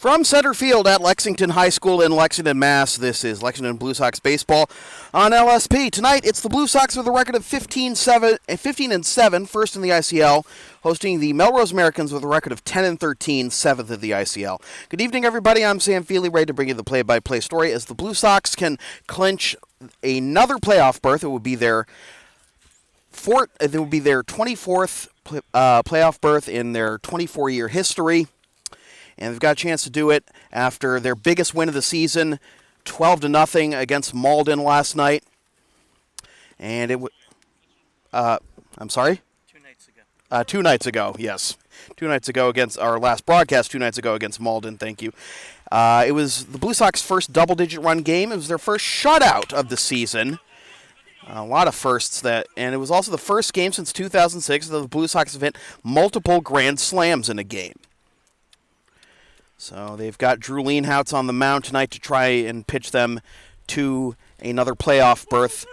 From center field at Lexington High School in Lexington, Mass., this is Lexington Blue Sox baseball on LSP. Tonight, it's the Blue Sox with a record of 15-7, first in the ICL, hosting the Melrose Americans with a record of 10-13, seventh in the ICL. Good evening, everybody. I'm Sam Feely, ready to bring you the play-by-play story as the Blue Sox can clinch another playoff berth. It would be their 24th playoff berth in their 24-year history. And they've got a chance to do it after their biggest win of the season, 12-0 against Malden last night. And it I'm sorry? 2 nights ago. 2 nights ago, yes. 2 nights ago against our last broadcast, 2 nights ago against Malden, thank you. It was the Blue Sox' first double-digit run game. It was their first shutout of the season. A lot of firsts and it was also the first game since 2006 that the Blue Sox have hit multiple grand slams in a game. So they've got Drew Leanhoutz on the mound tonight to try and pitch them to another playoff berth.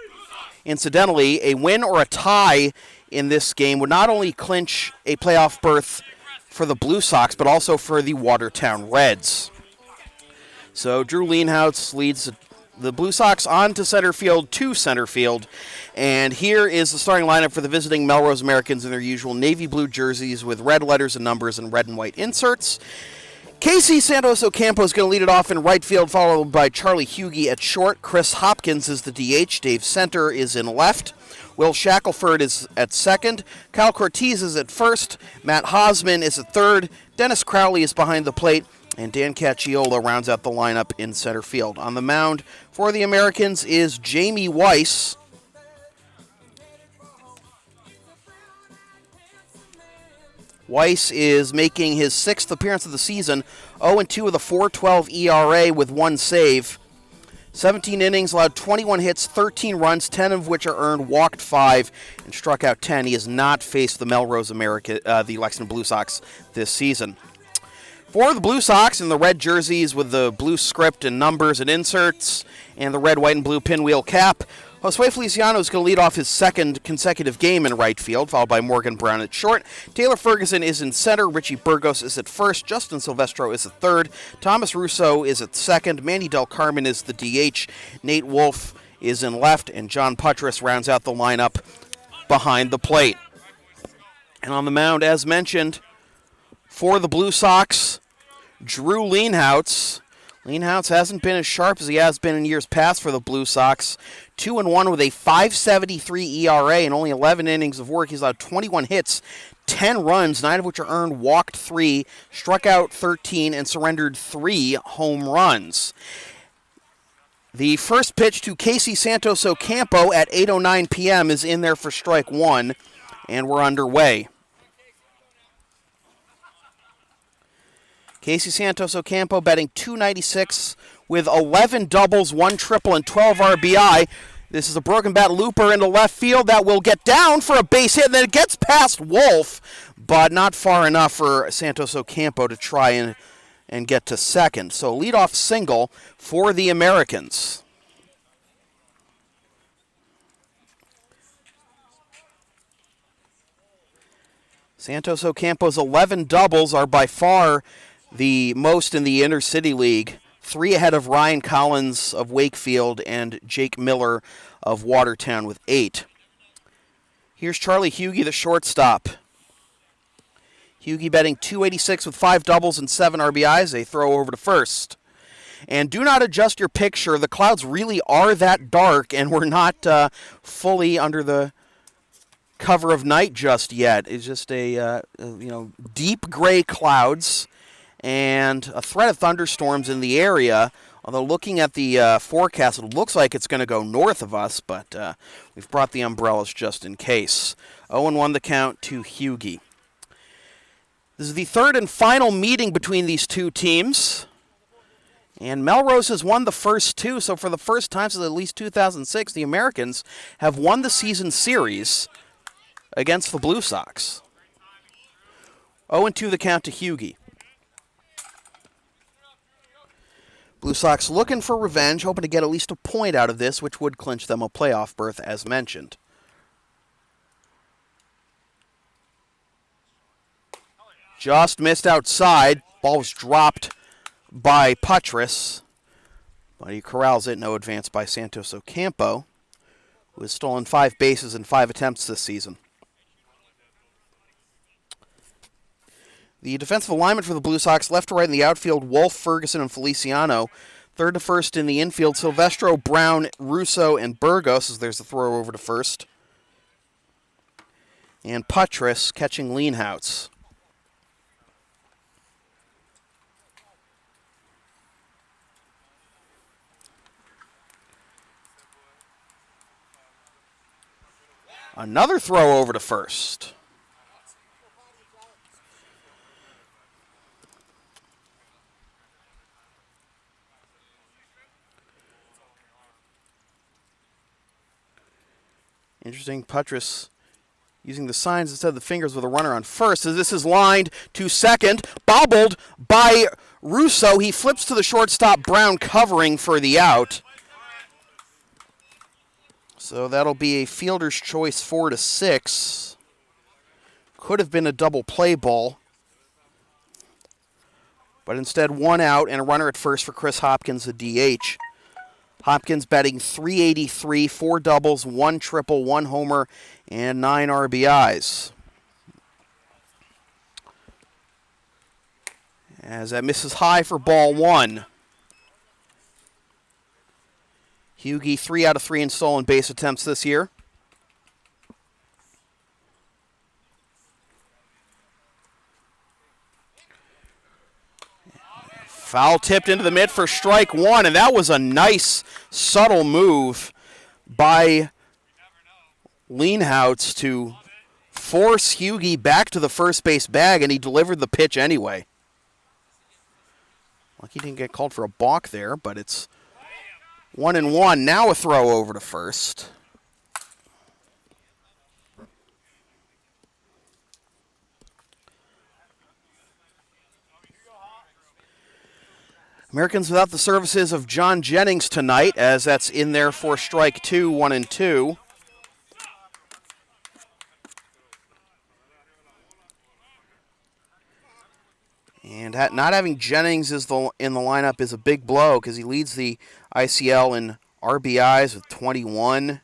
Incidentally, a win or a tie in this game would not only clinch a playoff berth for the Blue Sox, but also for the Watertown Reds. So Drew Leanhoutz leads the Blue Sox on to center field, and here is the starting lineup for the visiting Melrose Americans in their usual navy blue jerseys with red letters and numbers and red and white inserts. Casey Santos Ocampo is going to lead it off in right field, followed by Charlie Hughey at short. Chris Hopkins is the DH. Dave Center is in left. Will Shackelford is at second. Kyle Cortez is at first. Matt Hosman is at third. Dennis Crowley is behind the plate. And Dan Cacciola rounds out the lineup in center field. On the mound for the Americans is Jamie Weiss. Weiss is making his 6th appearance of the season, 0-2 with a 4.12 ERA with 1 save. 17 innings, allowed 21 hits, 13 runs, 10 of which are earned, walked 5, and struck out 10. He has not faced the the Lexington Blue Sox this season. For the Blue Sox in the red jerseys with the blue script and numbers and inserts, and the red, white, and blue pinwheel cap, Josue Feliciano is going to lead off his second consecutive game in right field, followed by Morgan Brown at short. Taylor Ferguson is in center. Richie Burgos is at first. Justin Silvestro is at third. Thomas Russo is at second. Manny Del Carmen is the DH. Nate Wolf is in left. And John Puttress rounds out the lineup behind the plate. And on the mound, as mentioned, for the Blue Sox, Drew Leanhoutz. Leanhoutz hasn't been as sharp as he has been in years past for the Blue Sox. 2-1 with a 5.73 ERA and only 11 innings of work. He's allowed 21 hits, 10 runs, 9 of which are earned, walked 3, struck out 13, and surrendered 3 home runs. The first pitch to Casey Santos Ocampo at 8:09 p.m. is in there for strike 1, and we're underway. Casey Santos Ocampo batting .296 with 11 doubles, 1 triple, and 12 RBI. This is a broken bat looper into left field that will get down for a base hit, and then it gets past Wolf, but not far enough for Santos Ocampo to try and get to second. So leadoff single for the Americans. Santos Ocampo's 11 doubles are by far the most in the Intercity League, 3 ahead of Ryan Collins of Wakefield and Jake Miller of Watertown with 8. Here's Charlie Hughey, the shortstop. Hughey batting .286 with 5 doubles and 7 RBIs. They throw over to first. And do not adjust your picture. The clouds really are that dark, and we're not fully under the cover of night just yet. It's just deep gray clouds and a threat of thunderstorms in the area. Although looking at the forecast, it looks like it's going to go north of us, but we've brought the umbrellas just in case. 0-1 the count to Hughey. This is the third and final meeting between these two teams. And Melrose has won the first 2, so for the first time since at least 2006, the Americans have won the season series against the Blue Sox. 0-2 the count to Hughey. Blue Sox looking for revenge, hoping to get at least a point out of this, which would clinch them a playoff berth, as mentioned. Just missed outside. Ball was dropped by Puttress, but he corrals it. No advance by Santos Ocampo, who has stolen 5 bases in 5 attempts this season. The defensive alignment for the Blue Sox, left to right in the outfield, Wolf, Ferguson, and Feliciano. Third to first in the infield, Silvestro, Brown, Russo, and Burgos, as there's a throw over to first. And Puttress catching Leanhouse. Another throw over to first. Interesting, Puttress using the signs instead of the fingers with a runner on first. As this is lined to second, bobbled by Russo. He flips to the shortstop, Brown covering for the out. So that'll be a fielder's choice 4-6. Could have been a double play ball, but instead 1 out and a runner at first for Chris Hopkins, a DH. Hopkins batting .383, 4 doubles, 1 triple, 1 homer, and 9 RBIs. As that misses high for ball 1. Hughie 3 out of 3 in stolen base attempts this year. Foul tipped into the mid for strike 1, and that was a nice, subtle move by Leanhouse to force Hughie back to the first base bag, and he delivered the pitch anyway. Like he didn't get called for a balk there, but it's 1-1. Now a throw over to first. Americans without the services of John Jennings tonight, as that's in there for strike 2, 1-2. And not having Jennings in the lineup is a big blow because he leads the ICL in RBIs with 21,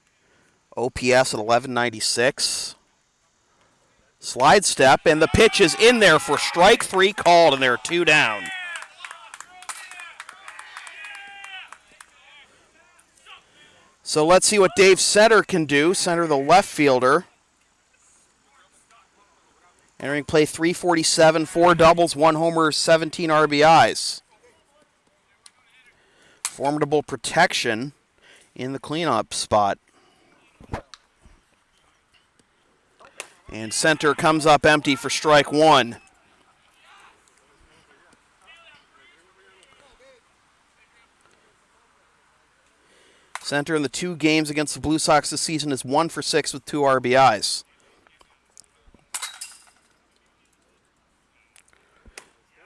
OPS at 1196. Slide step, and the pitch is in there for strike 3 called, and there are 2 down. So let's see what Dave Center can do. Center, the left fielder. Entering play .347, 4 doubles, 1 homer, 17 RBIs. Formidable protection in the cleanup spot. And Center comes up empty for strike 1. Center in the 2 games against the Blue Sox this season is 1 for 6 with 2 RBIs.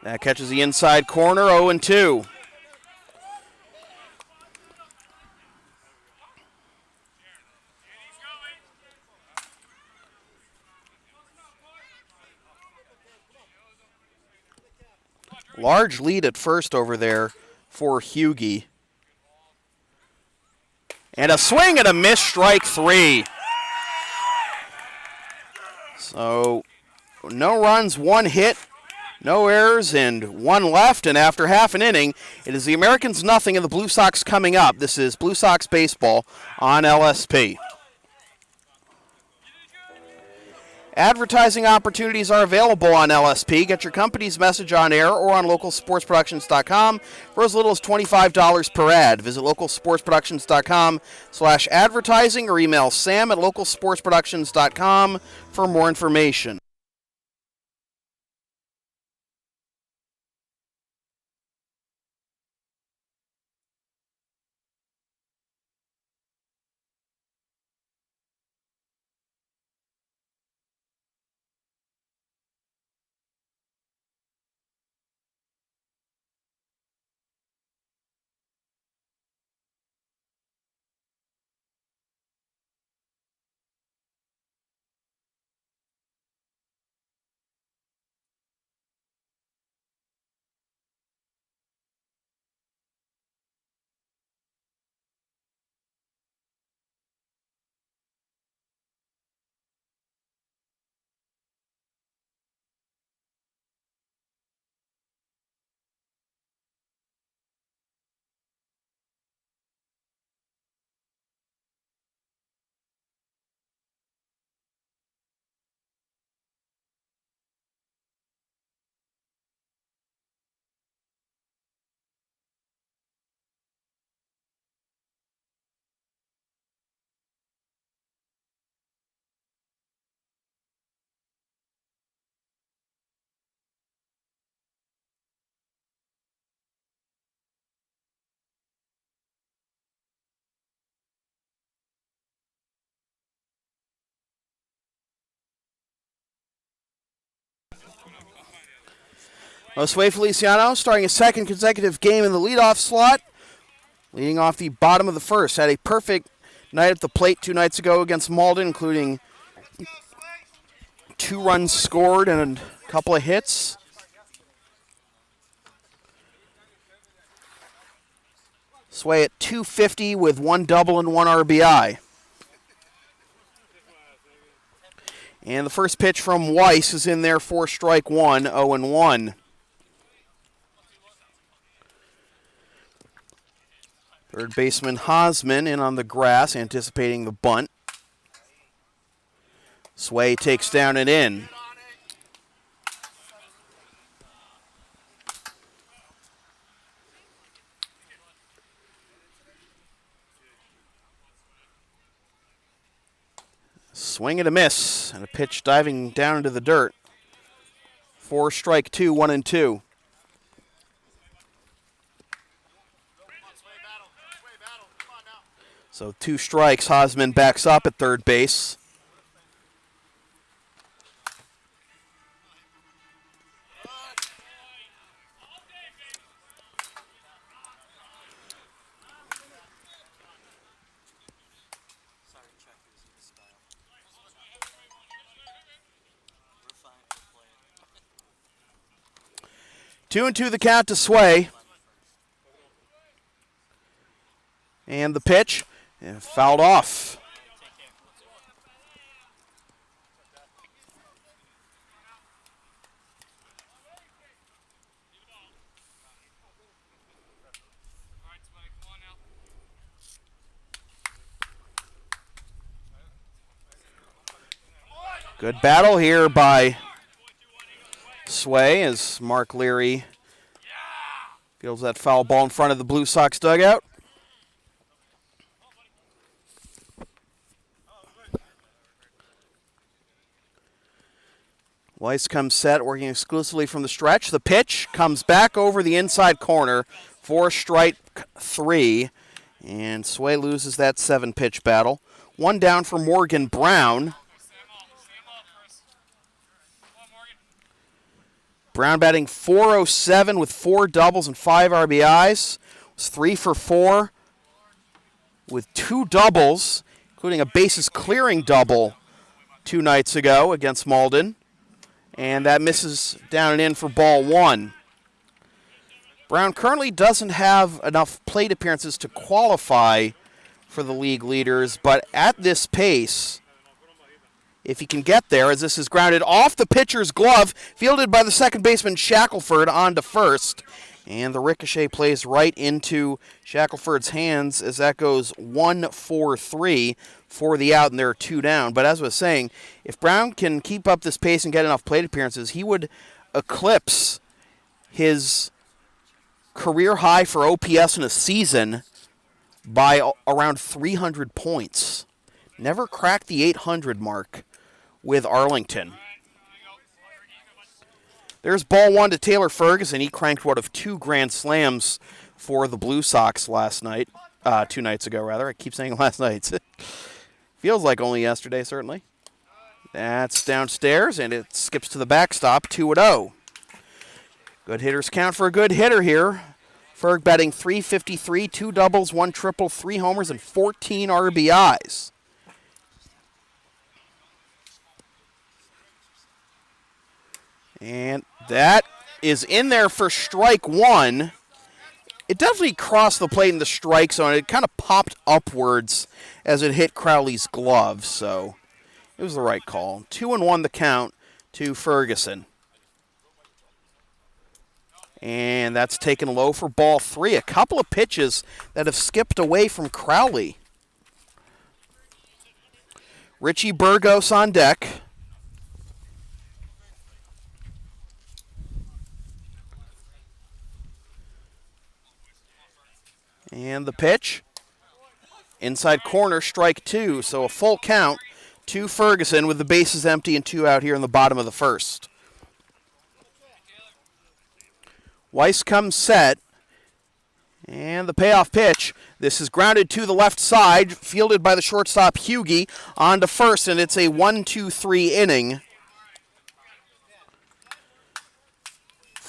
That catches the inside corner, 0-2. Large lead at first over there for Hughie. And a swing and a miss, strike 3. So, no runs, 1 hit, no errors, and 1 left. And after half an inning, it is the Americans nothing and the Blue Sox coming up. This is Blue Sox baseball on LSP. Advertising opportunities are available on LSP. Get your company's message on air or on localsportsproductions.com for as little as $25 per ad. Visit localsportsproductions.com/advertising or email sam@localsportsproductions.com for more information. Josue Feliciano starting a second consecutive game in the leadoff slot, leading off the bottom of the first. Had a perfect night at the plate 2 nights ago against Malden, including 2 runs scored and a couple of hits. Sway at .250 with 1 double and 1 RBI. And the first pitch from Weiss is in there for strike 1, 0-1. Third baseman Hosman in on the grass, anticipating the bunt. Sway takes down and in. Swing and a miss, and a pitch diving down into the dirt. For strike 2, 1-2. So 2 strikes, Hosman backs up at third base. Two and two the count to Sway. And the pitch, fouled off. Good battle here by Sway as Mark Leary feels that foul ball in front of the Blue Sox dugout. Weiss comes set, working exclusively from the stretch. The pitch comes back over the inside corner for strike 3, and Sway loses that 7-pitch battle. 1 down for Morgan Brown. Brown batting .407 with 4 doubles and 5 RBIs. Was 3 for 4 with 2 doubles, including a bases clearing double 2 nights ago against Malden. And that misses down and in for ball 1. Brown currently doesn't have enough plate appearances to qualify for the league leaders, but at this pace, if he can get there, as this is grounded off the pitcher's glove, fielded by the second baseman Shackelford on to first. And the ricochet plays right into Shackelford's hands as that goes 1-4-3 for the out, and there are 2 down. But as I was saying, if Brown can keep up this pace and get enough plate appearances, he would eclipse his career high for OPS in a season by around 300 points. Never cracked the 800 mark with Arlington. There's ball 1 to Taylor Ferguson. He cranked one of 2 grand slams for the Blue Sox last night. 2 nights ago, rather. I keep saying last night. Feels like only yesterday, certainly. That's downstairs, and it skips to the backstop, 2-0. Good hitters count for a good hitter here. Ferg batting .353, 2 doubles, 1 triple, 3 homers, and 14 RBIs. And that is in there for strike 1. It definitely crossed the plate in the strike zone. It kind of popped upwards as it hit Crowley's glove, so it was the right call. 2-1 the count to Ferguson. And that's taken low for ball 3. A couple of pitches that have skipped away from Crowley. Richie Burgos on deck. And the pitch, inside corner, strike 2. So a full count to Ferguson with the bases empty and 2 out here in the bottom of the first. Weiss comes set. And the payoff pitch. This is grounded to the left side, fielded by the shortstop Hughie on to first, and it's a 1-2-3 inning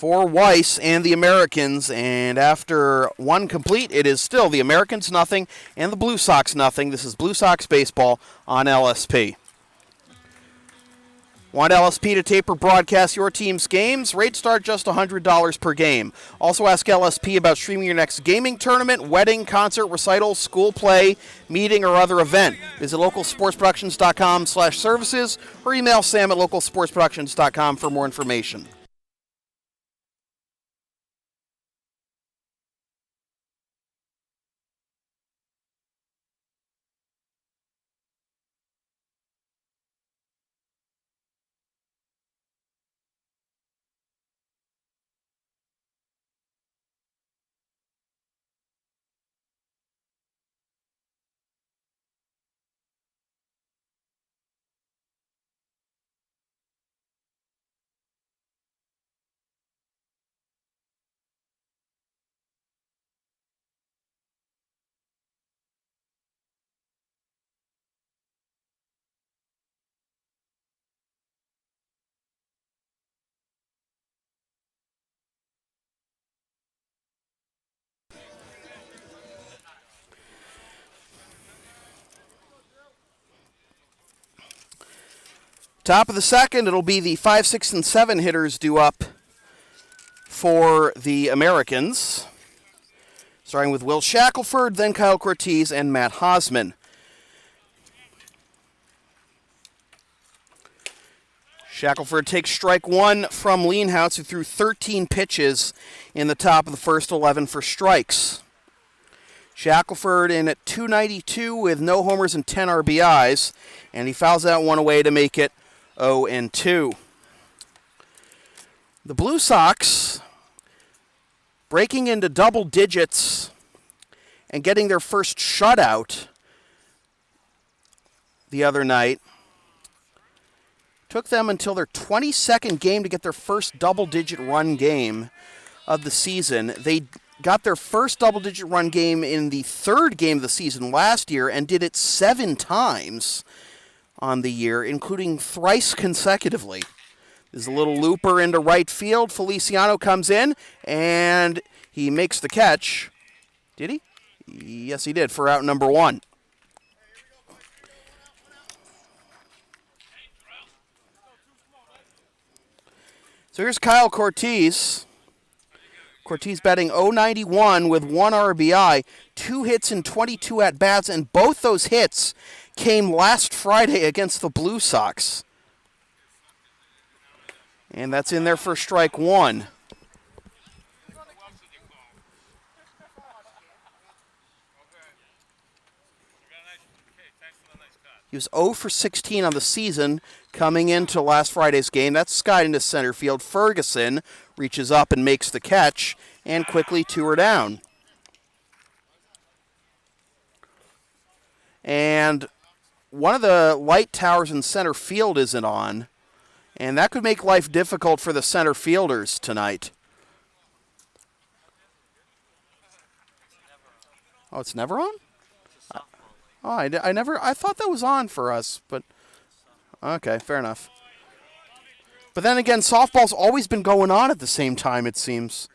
for Weiss and the Americans, and after one complete, it is still the Americans nothing and the Blue Sox nothing. This is Blue Sox baseball on LSP. Want LSP to tape or broadcast your team's games? Rates start just $100 per game. Also ask LSP about streaming your next gaming tournament, wedding, concert, recital, school play, meeting, or other event. Visit localsportsproductions.com/services or email Sam at localsportsproductions.com for more information. Top of the second, it'll be the 5, 6, and 7 hitters due up for the Americans. Starting with Will Shackelford, then Kyle Cortez, and Matt Hosman. Shackelford takes strike one from Leanhouse, who threw 13 pitches in the top of the first 11 for strikes. Shackelford in at .292 with no homers and 10 RBIs, and he fouls that one away to make it 0-2. The Blue Sox breaking into double digits and getting their first shutout the other night. Took them until their 22nd game to get their first double-digit run game of the season. They got their first double-digit run game in the third game of the season last year and did it 7 times on the year, including thrice consecutively. There's a little looper into right field. Feliciano comes in, and he makes the catch. Did he? Yes, he did, for out number 1. So here's Kyle Cortez. Cortez batting .091 with 1 RBI, 2 hits and 22 at-bats, and both those hits came last Friday against the Blue Sox. And that's in there for strike 1. He was 0 for 16 on the season coming into last Friday's game. That's skied into center field. Ferguson reaches up and makes the catch, and quickly 2 are down. And one of the light towers in center field isn't on, and that could make life difficult for the center fielders tonight. Oh, it's never on? Oh, I thought that was on for us, but okay, fair enough. But then again, softball's always been going on at the same time, it seems.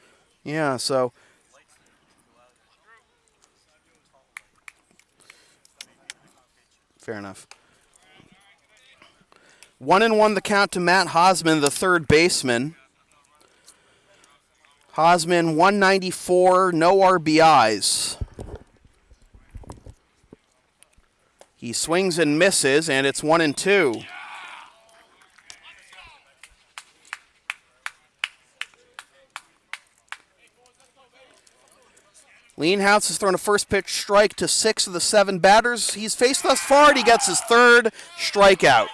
Yeah, so. Fair enough. 1-1 the count to Matt Hosman, the third baseman. Hosman, 194, no RBIs. He swings and misses, and it's 1-2. Leanhouse has thrown a first pitch strike to 6 of the 7 batters he's faced thus far, and he gets his third strikeout.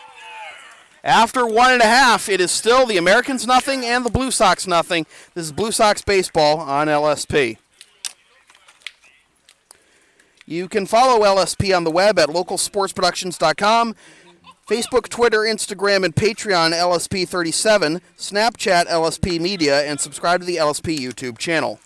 After 1.5, it is still the Americans nothing and the Blue Sox nothing. This is Blue Sox baseball on LSP. You can follow LSP on the web at localsportsproductions.com, Facebook, Twitter, Instagram, and Patreon LSP37, Snapchat LSP Media, and subscribe to the LSP YouTube channel.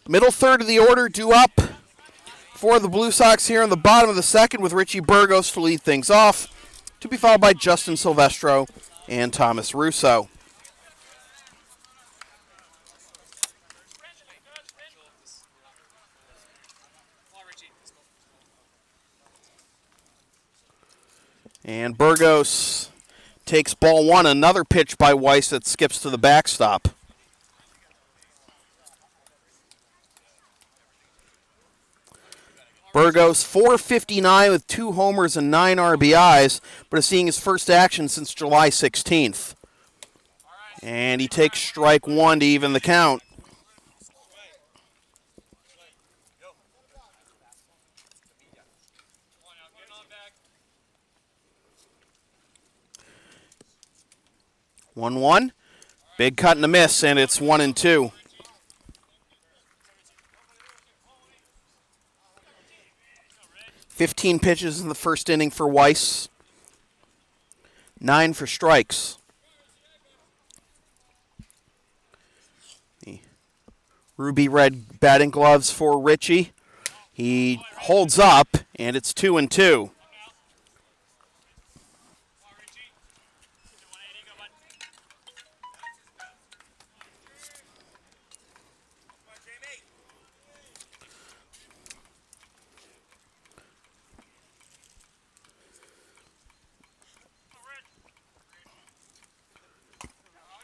Middle third of the order due up for the Blue Sox here in the bottom of the second with Richie Burgos to lead things off, to be followed by Justin Silvestro and Thomas Russo. And Burgos takes ball one, another pitch by Weiss that skips to the backstop. Burgos, 459 with 2 homers and 9 RBIs, but is seeing his first action since July 16th. And he takes strike one to even the count. One. Big cut and a miss, and it's 1-2. "15 pitches in the first inning for Weiss. 9 for strikes. The ruby red batting gloves for Richie. He holds up, and it's 2-2.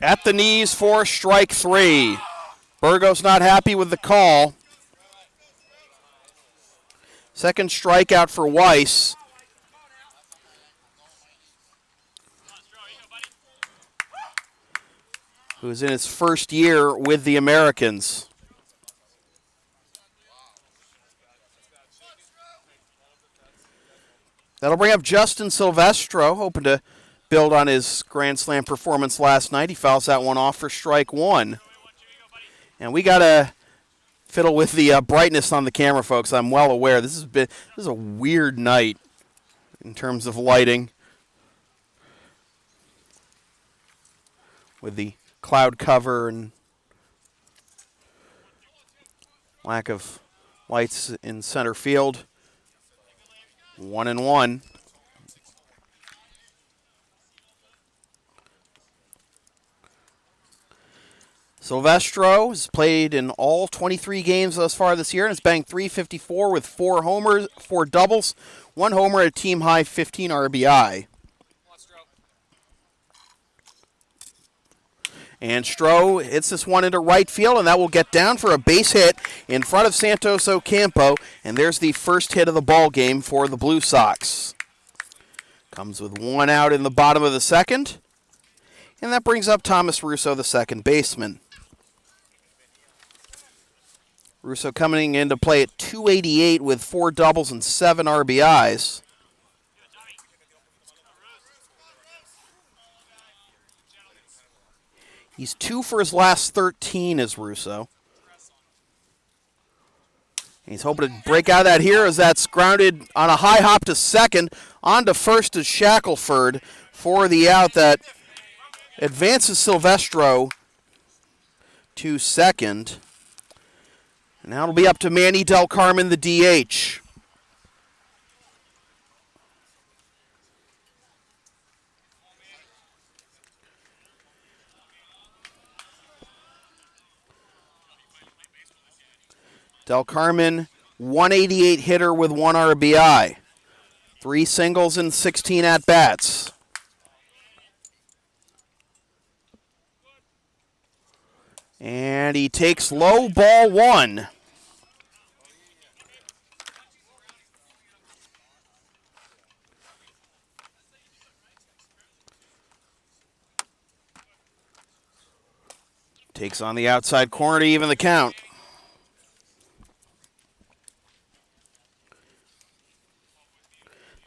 At the knees for strike 3. Burgos not happy with the call. Second strikeout for Weiss. Who is in his first year with the Americans. That'll bring up Justin Silvestro, hoping to build on his Grand Slam performance last night. He fouls that one off for strike 1. And we got to fiddle with the brightness on the camera, folks. I'm well aware. This is a weird night in terms of lighting. With the cloud cover and lack of lights in center field. 1-1. Silvestro has played in all 23 games thus far this year and has banged .354 with 4 homers, 4 doubles, 1 homer at a team-high 15 RBI. And Stroh hits this one into right field, and that will get down for a base hit in front of Santos Ocampo. And there's the first hit of the ball game for the Blue Sox. Comes with 1 out in the bottom of the second. And that brings up Thomas Russo, the second baseman. Russo coming into play at .288 with 4 doubles and 7 RBIs. He's 2 for his last 13 as Russo. He's hoping to break out of that here as that's grounded on a high hop to second. On to first is Shackelford for the out that advances Silvestro to second. And now it'll be up to Manny Del Carmen, the DH. Del Carmen, 188 hitter with 1 RBI. 3 singles and 16 at-bats. And he takes low, ball 1. Takes on the outside corner to even the count.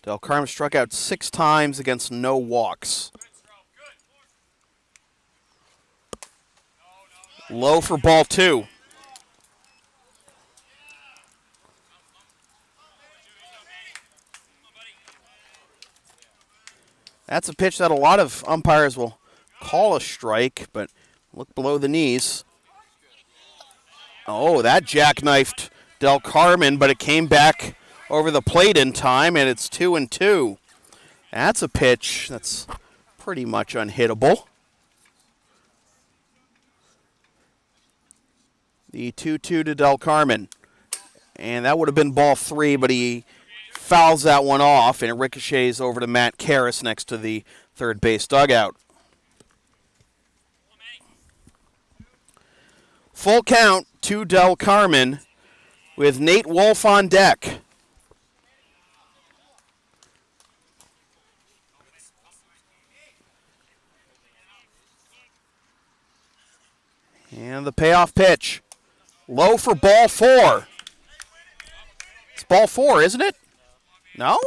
Del Carmen struck out 6 times against no walks. Low for ball 2. That's a pitch that a lot of umpires will call a strike, but look below the knees. Oh, that jackknifed Del Carmen, but it came back over the plate in time, and it's 2-2. That's a pitch that's pretty much unhittable. The 2-2 to Del Carmen. And that would have been ball 3, but he fouls that one off, and it ricochets over to Matt Karras next to the third base dugout. Full count to Del Carmen with Nate Wolf on deck. And the payoff pitch. Low for ball 4. It's ball 4, isn't it? No?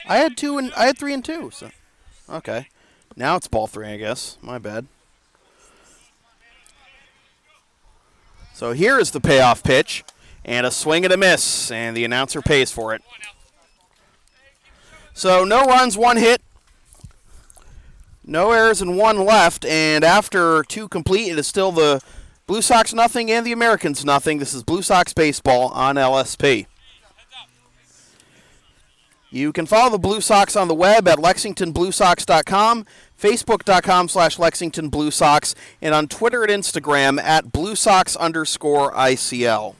I had 3 and 2. So okay. Now it's ball 3, I guess. My bad. So here is the payoff pitch. And a swing and a miss. And the announcer pays for it. So no runs, 1 hit. No errors and 1 left. And after 2 complete, it is still the Blue Sox nothing and the Americans nothing. This is Blue Sox baseball on LSP. You can follow the Blue Sox on the web at LexingtonBlueSox.com, Facebook.com/LexingtonBlueSox, and on Twitter and Instagram at BlueSox_ICL.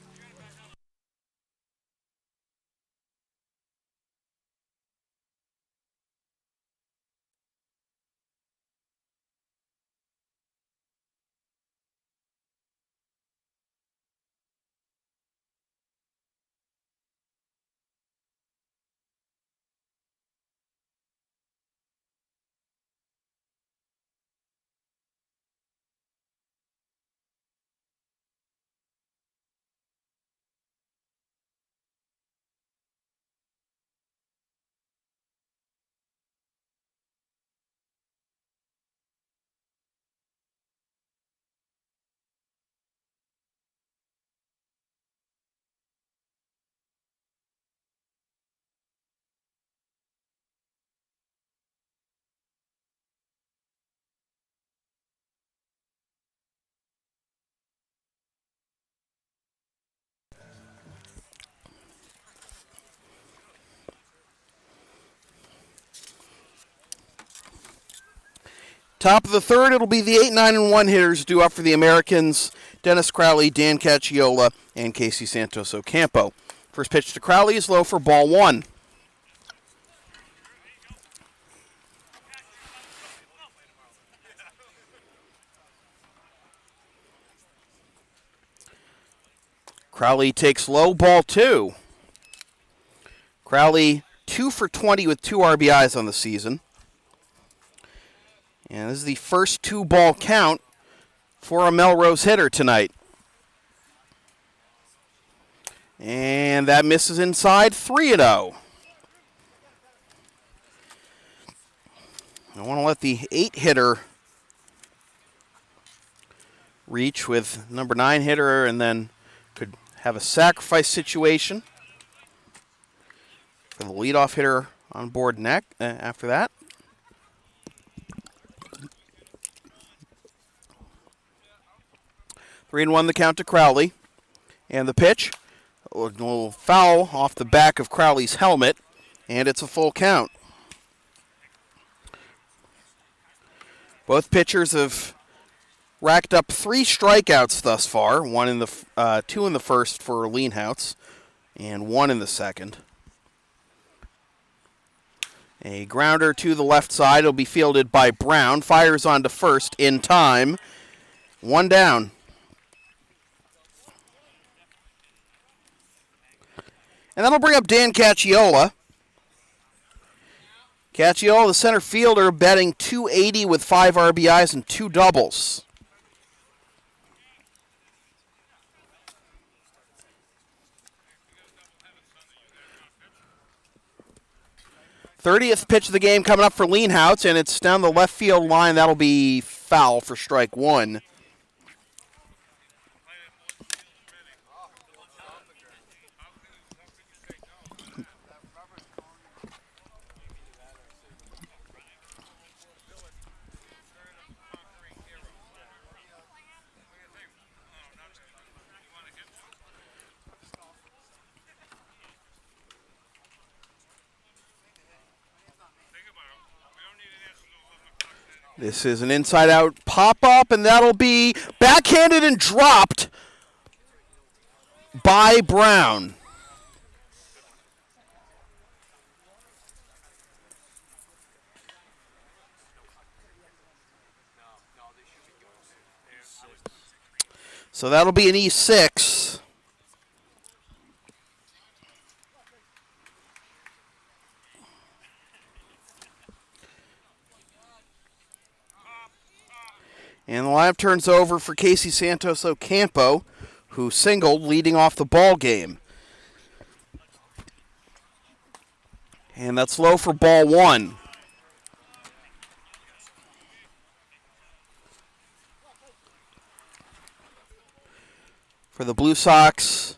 Top of the third, it'll be the 8, 9, and 1 hitters due up for the Americans: Dennis Crowley, Dan Cacciola, and Casey Santos Ocampo. First pitch to Crowley is low for ball 1. Crowley takes low, ball 2. Crowley 2 for 20 with 2 RBIs on the season. And this is the first 2-ball count for a Melrose hitter tonight. And that misses inside, 3-0. I want to let the 8-hitter reach with number 9 hitter, and then could have a sacrifice situation for the leadoff hitter on board after that. 3-1 the count to Crowley. And the pitch, a little foul off the back of Crowley's helmet, and it's a full count. Both pitchers have racked up 3 strikeouts thus far, 2 in the first for Leanhouse, and 1 in the second. A grounder to the left side will be fielded by Brown. Fires on to first in time. 1 down. And that'll bring up Dan Cacciola. Cacciola, the center fielder, batting .280 with 5 RBIs and 2 doubles. .30th pitch of the game coming up for Leanhouse, and it's down the left field line. That'll be foul for strike 1. This is an inside-out pop-up, and that'll be backhanded and dropped by Brown. So that'll be an E6. And the lineup turns over for Casey Santos Ocampo, who singled, leading off the ball game. And that's low for ball one. For the Blue Sox,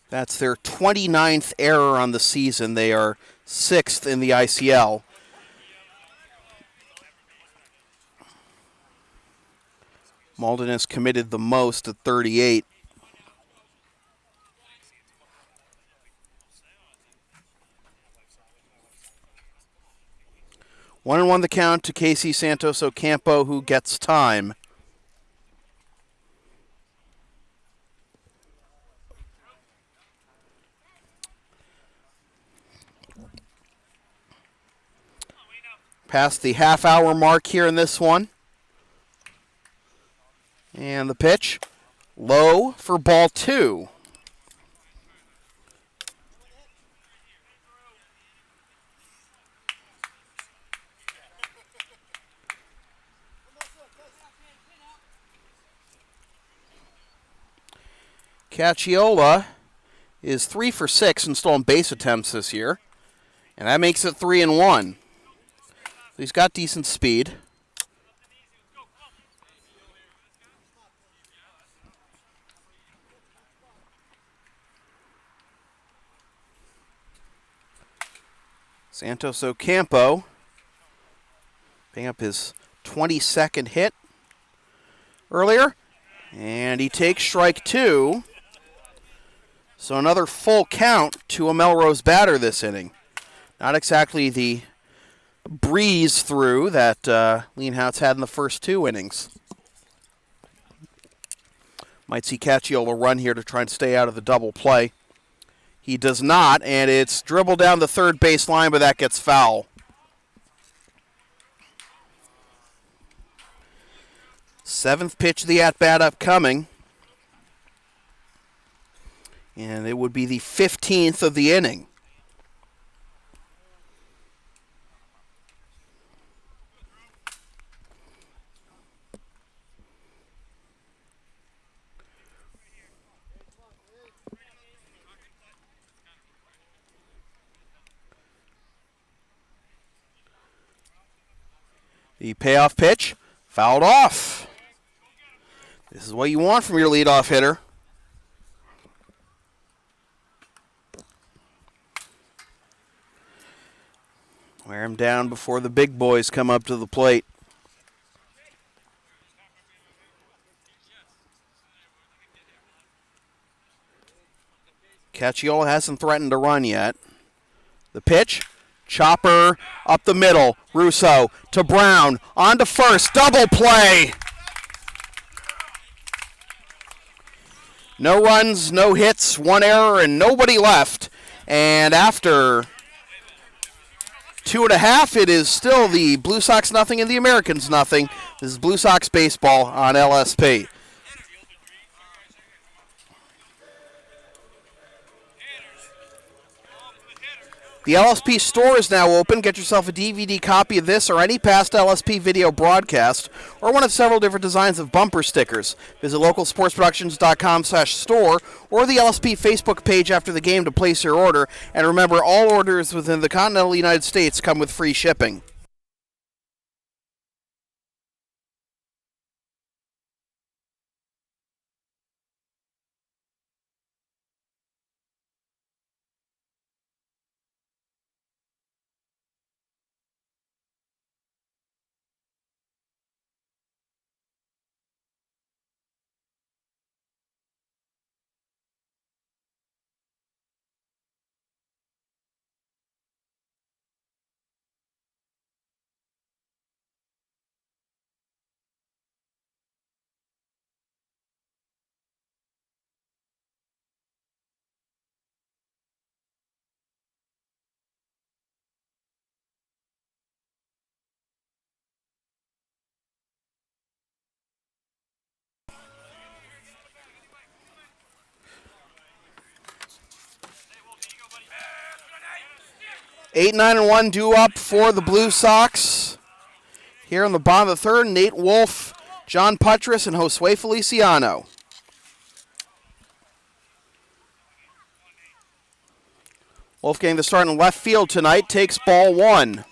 that's their 29th error on the season. They are 6th in the ICL. Malden has committed the most at 38. One and one the count to Casey Santos Ocampo, who gets time. Past the half-hour mark here in this one. And the pitch, low for ball two. Cacciola is 3 for 6 in stolen base attempts this year, and that makes it 3-1. He's got decent speed. Santos Ocampo picking up his 22nd hit earlier, and he takes strike two. So another full count to a Melrose batter this inning. Not exactly the breeze through that Leanhouse had in the first two innings. Might see Cacciola run here to try and stay out of the double play. He does not, and it's dribbled down the third base line, but that gets foul. Seventh pitch of the at-bat upcoming. And it would be the 15th of the inning. The payoff pitch, fouled off. This is what you want from your leadoff hitter. Wear him down before the big boys come up to the plate. Cacciola hasn't threatened to run yet. The pitch, chopper up the middle. Russo to Brown, on to first, double play. No runs, no hits, one error, and nobody left. And after 2.5, it is still the Blue Sox nothing and the Americans nothing. This is Blue Sox baseball on LSP. The LSP store is now open. Get yourself a DVD copy of this or any past LSP video broadcast or one of several different designs of bumper stickers. Visit localsportsproductions.com/store or the LSP Facebook page after the game to place your order. And remember, all orders within the continental United States come with free shipping. 8, 9, and 1 due up for the Blue Sox. Here in the bottom of the third, Nate Wolf, John Puttress, and Josue Feliciano. Wolf getting the start in left field tonight, takes ball 1.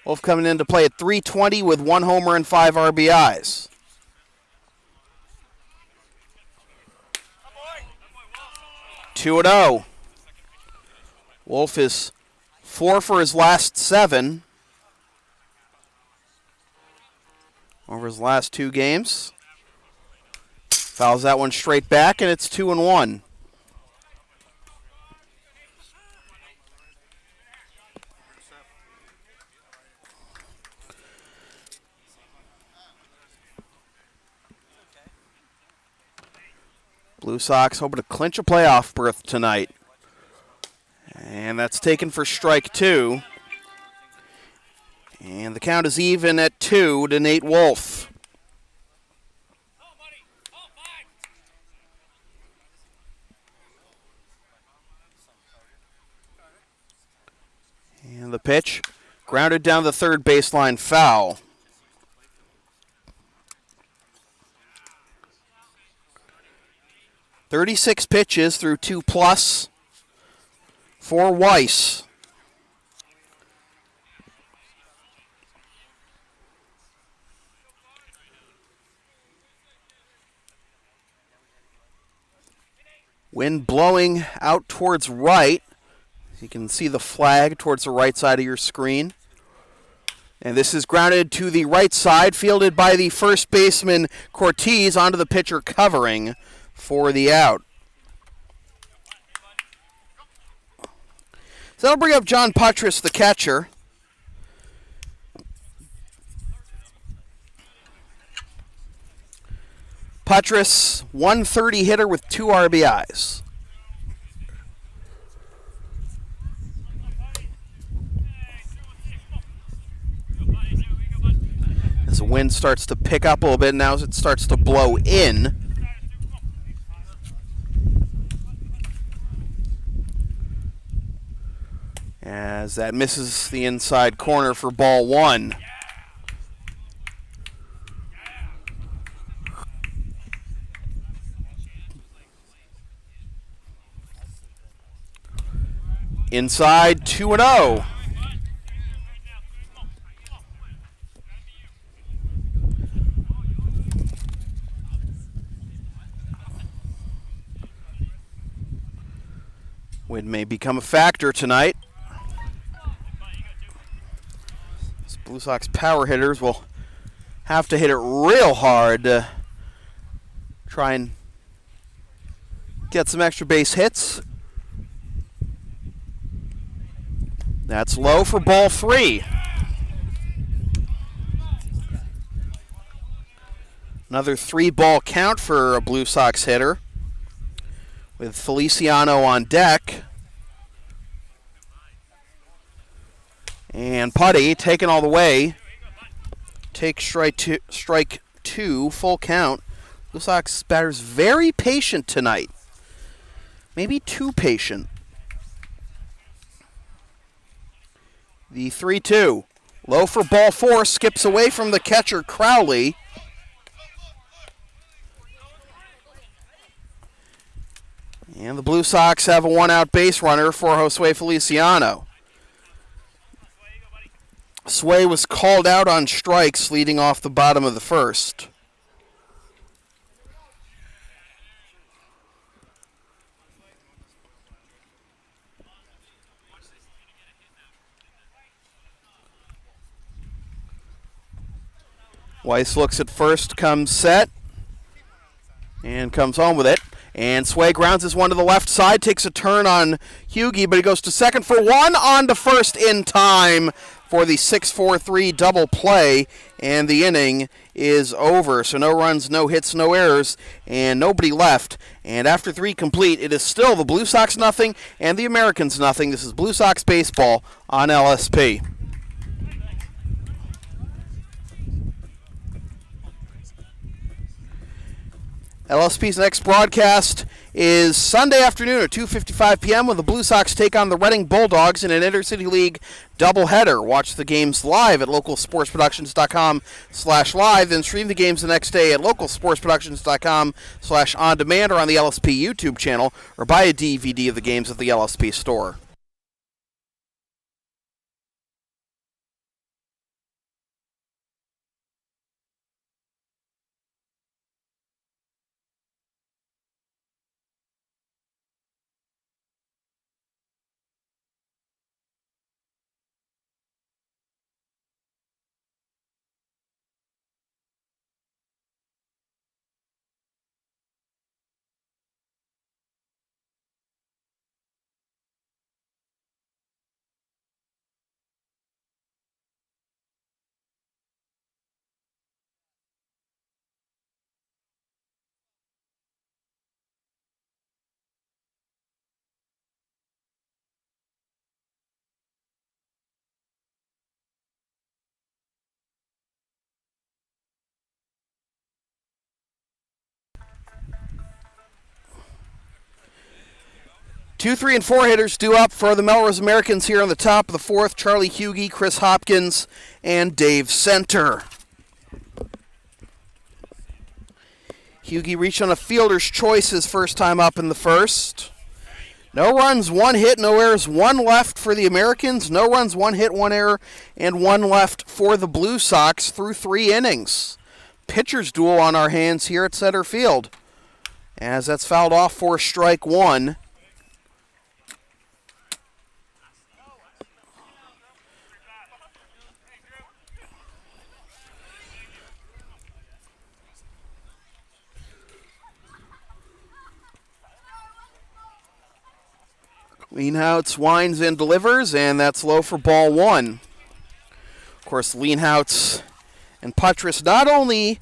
Wolf coming in to play at .320 with 1 homer and 5 RBIs. Two and 0. Wolf is 4 for his last 7 over his last 2 games. Fouls that one straight back, and it's 2 and 1. Blue Sox hoping to clinch a playoff berth tonight. And that's taken for strike 2. And the count is even at 2 to Nate Wolf. And the pitch, grounded down the third baseline, foul. .36 pitches through 2+ for Weiss. Wind blowing out towards right. You can see the flag towards the right side of your screen. And this is grounded to the right side, fielded by the first baseman Cortez onto the pitcher covering for the out. So that'll bring up John Puttress, the catcher. Puttress, 130 hitter with 2 RBIs. As the wind starts to pick up a little bit now as it starts to blow in. As that misses the inside corner for ball 1. Inside 2 and 0. Wind may become a factor tonight. Blue Sox power hitters will have to hit it real hard to try and get some extra base hits. That's low for ball 3. Another 3-ball count for a Blue Sox hitter with Feliciano on deck. And Putty taken all the way. Take strike two, full count. Blue Sox batter's very patient tonight. Maybe too patient. The 3-2. Low for ball 4. Skips away from the catcher, Crowley. And the Blue Sox have a 1-out base runner for Josue Feliciano. Sway was called out on strikes leading off the bottom of the first. Weiss looks at first, comes set, and comes home with it. And Sway grounds this one to the left side, takes a turn on Hugie, but he goes to second for 1, on to first in time for the 6-4-3 double play, and the inning is over. So no runs, no hits, no errors, and nobody left. And after 3 complete, it is still the Blue Sox nothing and the Americans nothing. This is Blue Sox baseball on LSP. LSP's next broadcast is Sunday afternoon at 2:55 p.m. when the Blue Sox take on the Reading Bulldogs in an Intercity League doubleheader. Watch the games live at localsportsproductions.com/live and stream the games the next day at localsportsproductions.com/on-demand or on the LSP YouTube channel, or buy a DVD of the games at the LSP store. Two, three, and four hitters due up for the Melrose Americans here on the top of the fourth. Charlie Hughey, Chris Hopkins, and Dave Center. Hughey reached on a fielder's choice his first time up in the first. No runs, one hit, no errors, one left for the Americans. No runs, one hit, one error, and one left for the Blue Sox through 3 innings. Pitcher's duel on our hands here at center field, as that's fouled off for strike one. Leanhouts winds and delivers, and that's low for ball one. Of course, Leanhouts and Puttress not only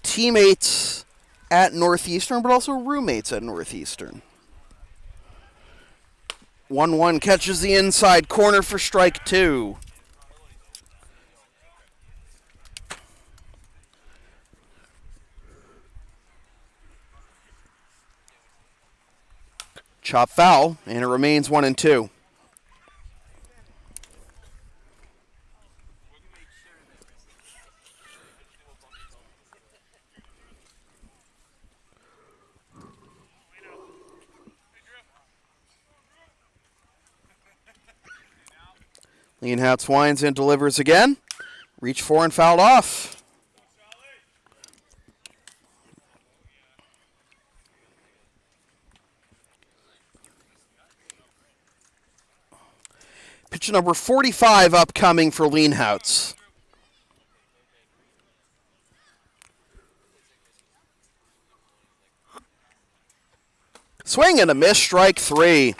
teammates at Northeastern, but also roommates at Northeastern. 1-1 catches the inside corner for strike two. Chop foul, and it remains 1-2. Leanhouts winds and delivers again. Reach for and fouled off. Pitch number 45 upcoming for Leanhouts. Swing and a miss, strike three.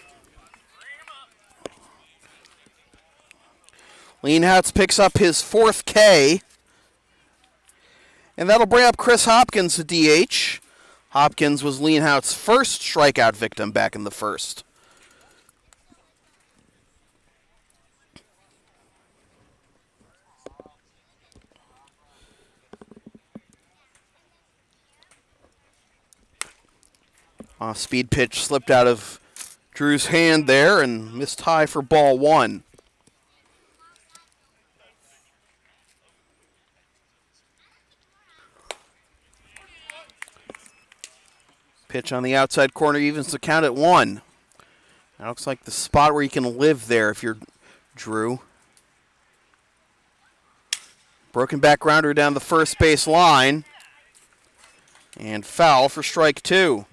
Leanhouts picks up his 4th K. And that'll bring up Chris Hopkins to DH. Hopkins was Leanhouts' first strikeout victim back in the first. Off-speed pitch slipped out of Drew's hand there and missed high for ball one. Pitch on the outside corner evens the count at 1. That looks like the spot where you can live there if you're Drew. Broken back grounder down the first base line. And foul for strike two.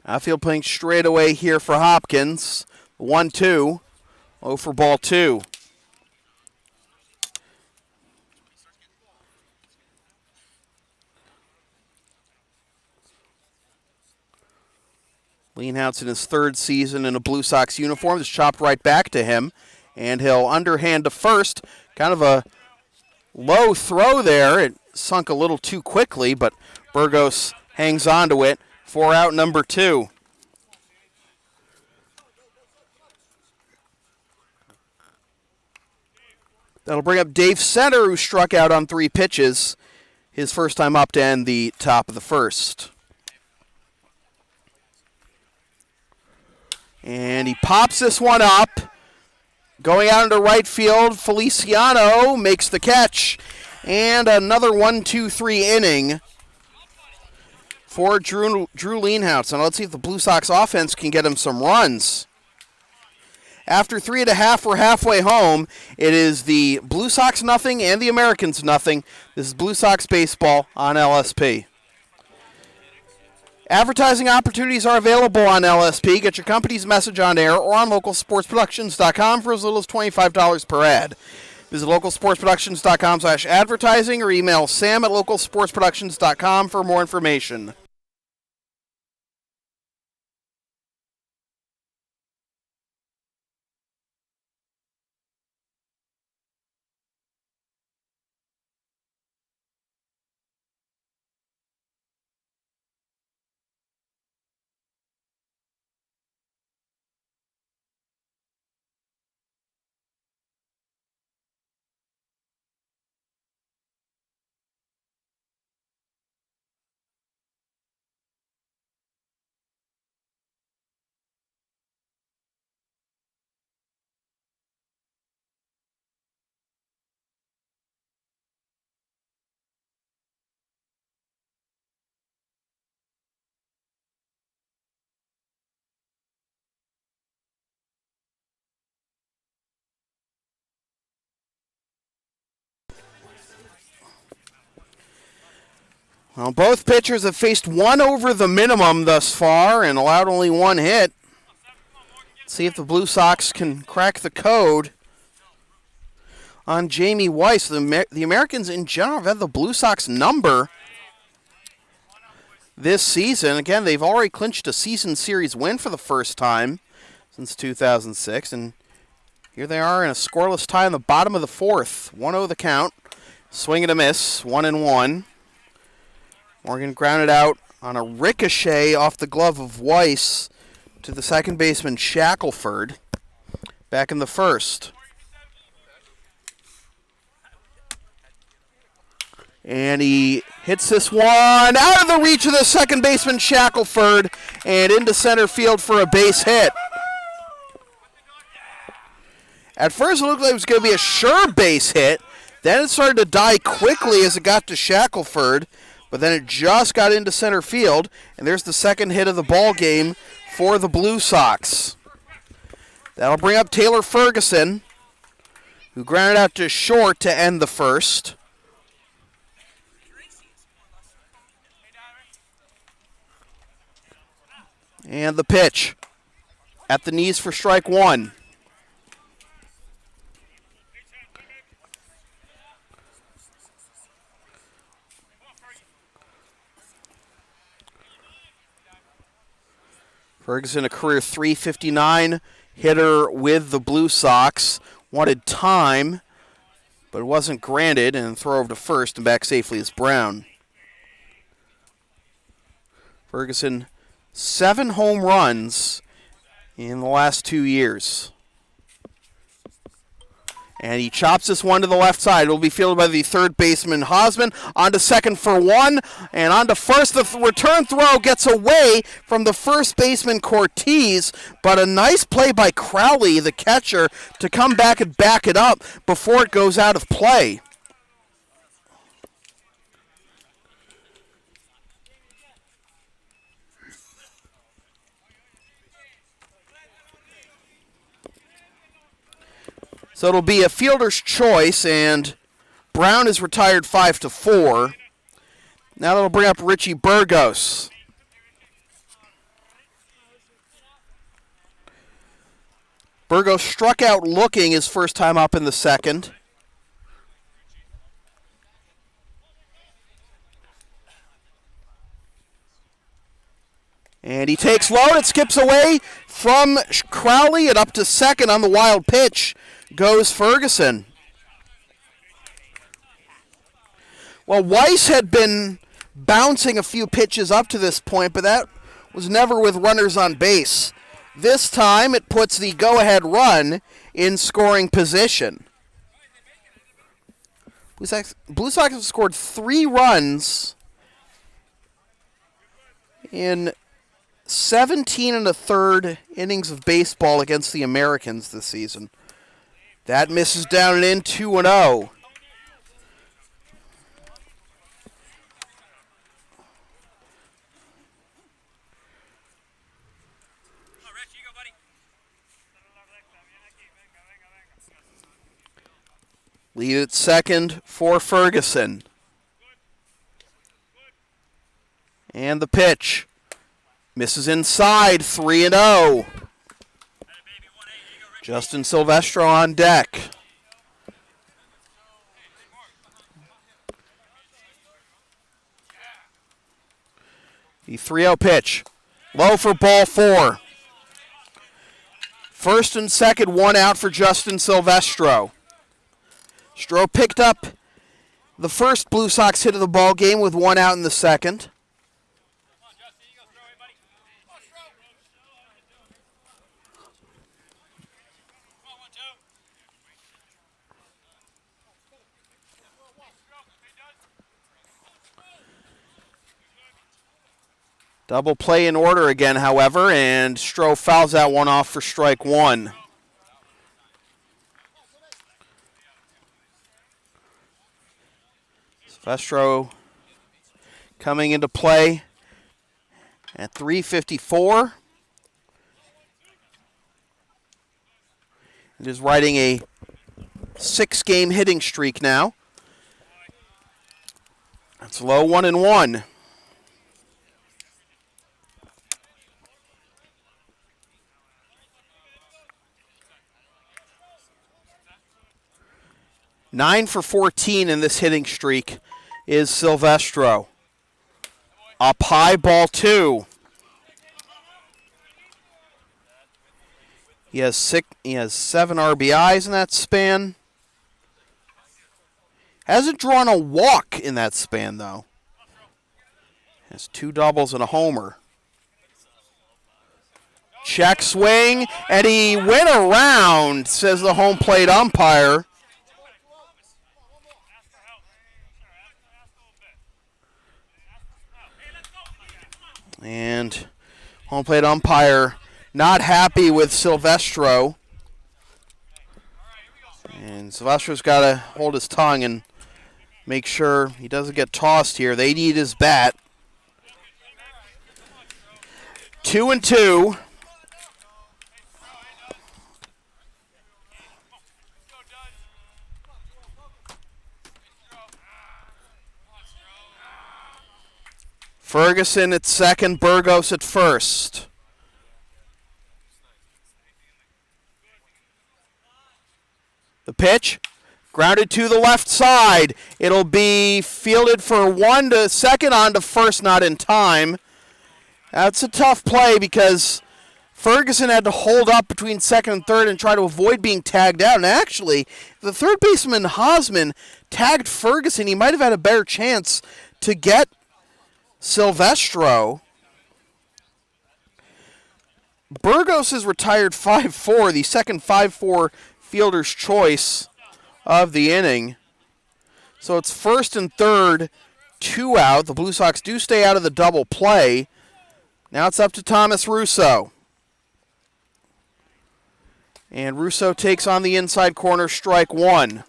Outfield playing straight away here for Hopkins. 1-2. 0 for ball two. Leanhouts in his 3rd season in a Blue Sox uniform is chopped right back to him. And he'll underhand to first. Kind of a low throw there. It sunk a little too quickly, but Burgos hangs on to it for out number 2. That'll bring up Dave Center, who struck out on 3 pitches. His first time up to end the top of the first. And he pops this one up. Going out into right field, Feliciano makes the catch. And another 1-2-3 inning for Drew Leanhouse. And let's see if the Blue Sox offense can get him some runs. After 3.5, we're halfway home. It is the Blue Sox nothing and the Americans nothing. This is Blue Sox baseball on LSP. Advertising opportunities are available on LSP. Get your company's message on air or on localsportsproductions.com for as little as $25 per ad. Visit localsportsproductions.com/advertising or email sam@localsportsproductions.com for more information. Well, both pitchers have faced 1 over the minimum thus far and allowed only 1 hit. Let's see if the Blue Sox can crack the code on Jamie Weiss. The Americans in general have had the Blue Sox number this season. Again, they've already clinched a season series win for the first time since 2006. And here they are in a scoreless tie in the bottom of the 4th. 1-0 the count. Swing and a miss. 1-1. Morgan grounded out on a ricochet off the glove of Weiss to the second baseman Shackelford back in the first. And he hits this one out of the reach of the second baseman Shackelford and into center field for a base hit. At first it looked like it was going to be a sure base hit. Then it started to die quickly as it got to Shackelford. But then it just got into center field, and there's the second hit of the ball game for the Blue Sox. That'll bring up Taylor Ferguson, who grounded out to short to end the first. And the pitch at the knees for strike 1. Ferguson, a career .359 hitter with the Blue Sox. Wanted time, but it wasn't granted, and throw over to first and back safely is Brown. Ferguson, 7 home runs in the last 2 years. And he chops this one to the left side. It will be fielded by the third baseman, Hosman. On to second for 1. And on to first. The return throw gets away from the first baseman, Cortez. But a nice play by Crowley, the catcher, to come back and back it up before it goes out of play. So it'll be a fielder's choice, and Brown is retired 5-4. Now that'll bring up Richie Burgos. Burgos struck out looking his first time up in the second. And he takes low, it skips away from Crowley and up to second on the wild pitch goes Ferguson. Well, Weiss had been bouncing a few pitches up to this point, but that was never with runners on base. This time it puts the go-ahead run in scoring position. Blue Sox have scored 3 runs in 17 and a third innings of baseball against the Americans this season. That misses down and in, 2-0. Lead at second for Ferguson. And the pitch. Misses inside, 3-0. Justin Silvestro on deck. The 3-0 pitch. Low for ball 4. First and second, 1 out for Justin Silvestro. Stroh picked up the first Blue Sox hit of the ball game with 1 out in the second. Double play in order again, however, and Stroh fouls that one off for strike 1. Silvestro coming into play at 3:54. It is riding a 6-game hitting streak now. That's low, 1-1. Nine for 14 in this hitting streak is Silvestro. Up high, ball 2. He has 7 RBIs in that span. Hasn't drawn a walk in that span, though. Has 2 doubles and a homer. Check swing, and he went around, says the home plate umpire. And home plate umpire not happy with Silvestro. And Silvestro's got to hold his tongue and make sure he doesn't get tossed here. They need his bat. 2-2. Ferguson at second, Burgos at first. The pitch, grounded to the left side. It'll be fielded for 1 to second, on to first, not in time. That's a tough play because Ferguson had to hold up between second and third and try to avoid being tagged out. And actually, the third baseman, Hosman, tagged Ferguson. He might have had a better chance to get Silvestro. Burgos is retired 5-4, the second 5-4 fielder's choice of the inning. So it's first and third, 2 out. The Blue Sox do stay out of the double play. Now it's up to Thomas Russo. And Russo takes on the inside corner, strike 1.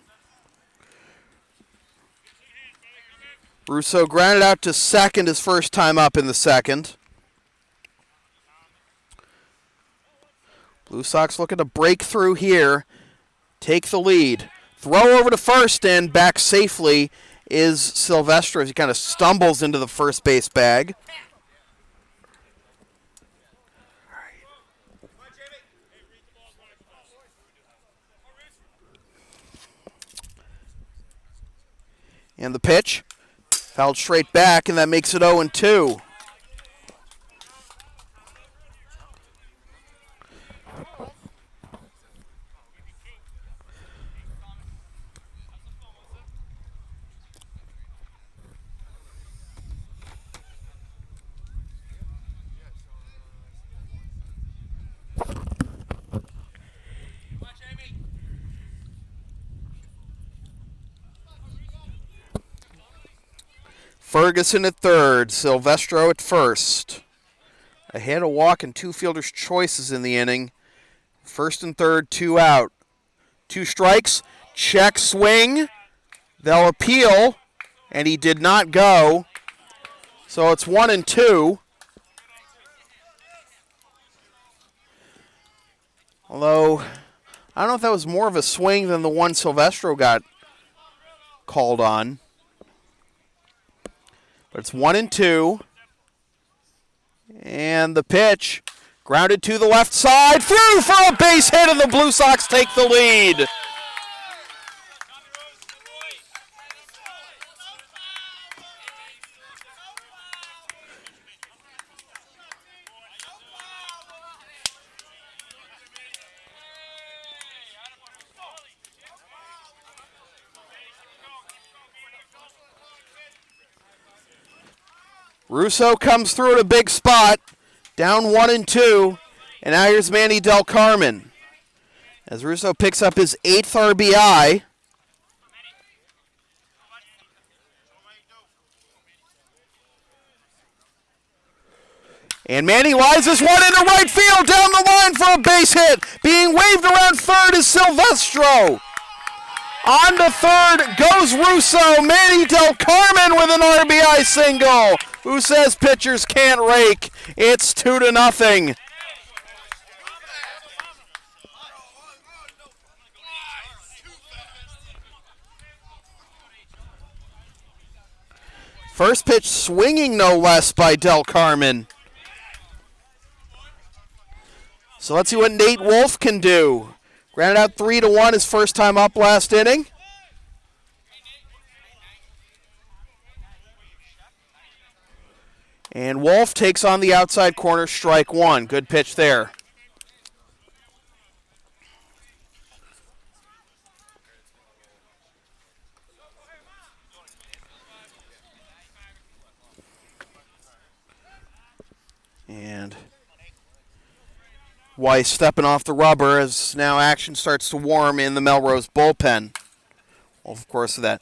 Russo grounded out to second his first time up in the second. Blue Sox looking to break through here, take the lead. Throw over to first, and back safely is Silvestro as he kind of stumbles into the first base bag. And the pitch, fouled straight back, and that makes it 0-2. Ferguson at third, Silvestro at first. Ahead a walk and two fielders' choices in the inning. First and third, two out. Two strikes, check swing. They'll appeal, and he did not go. So it's 1-2. Although, I don't know if that was more of a swing than the one Silvestro got called on. But it's 1-2. And the pitch, grounded to the left side, through for a base hit, and the Blue Sox take the lead. Russo comes through at a big spot, down 1-2, and now here's Manny Del Carmen. As Russo picks up his 8th RBI. And Manny lines this one into right field, down the line for a base hit. Being waved around third is Silvestro. On to third goes Russo. Manny Del Carmen with an RBI single. Who says pitchers can't rake? It's 2-0. First pitch swinging no less by Del Carmen. So let's see what Nate Wolf can do. Grounded out 3-1 his first time up last inning. And Wolf takes on the outside corner, strike one. Good pitch there. And Weiss stepping off the rubber as now action starts to warm in the Melrose bullpen. Well, of course, that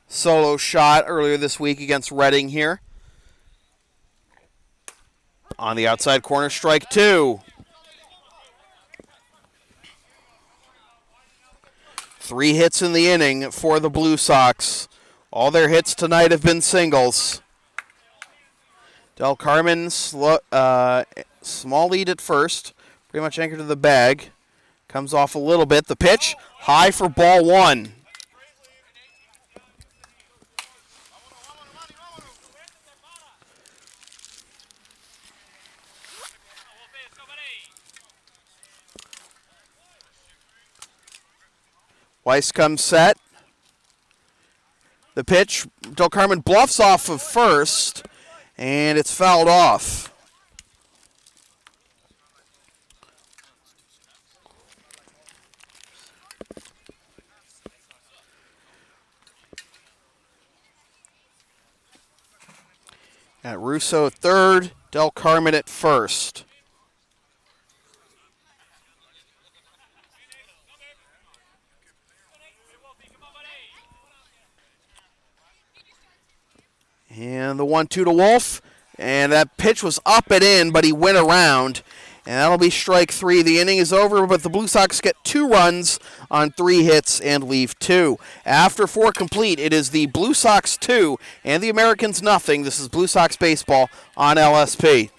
solo shot earlier this week against Reading here. On the outside corner, strike two. 3 hits in the inning for the Blue Sox. All their hits tonight have been singles. Del Carmen, small lead at first. Pretty much anchored to the bag. Comes off a little bit. The pitch, high for ball one. Weiss comes set. The pitch, Del Carmen bluffs off of first, and it's fouled off. At Russo at third, Del Carmen at first. And the 1-2 to Wolf. And that pitch was up and in, but he went around. And that'll be strike 3. The inning is over, but the Blue Sox get 2 runs on 3 hits and leave 2. After 4 complete, it is the Blue Sox 2 and the Americans nothing. This is Blue Sox baseball on LSP.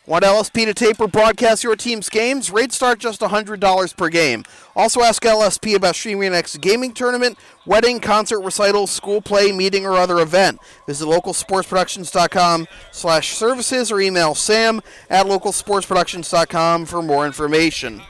Want LSP to tape or broadcast your team's games? Rates start just $100 per game. Also ask LSP about streaming your next gaming tournament, wedding, concert, recital, school play, meeting, or other event. Visit localsportsproductions.com/services or email sam@localsportsproductions.com for more information.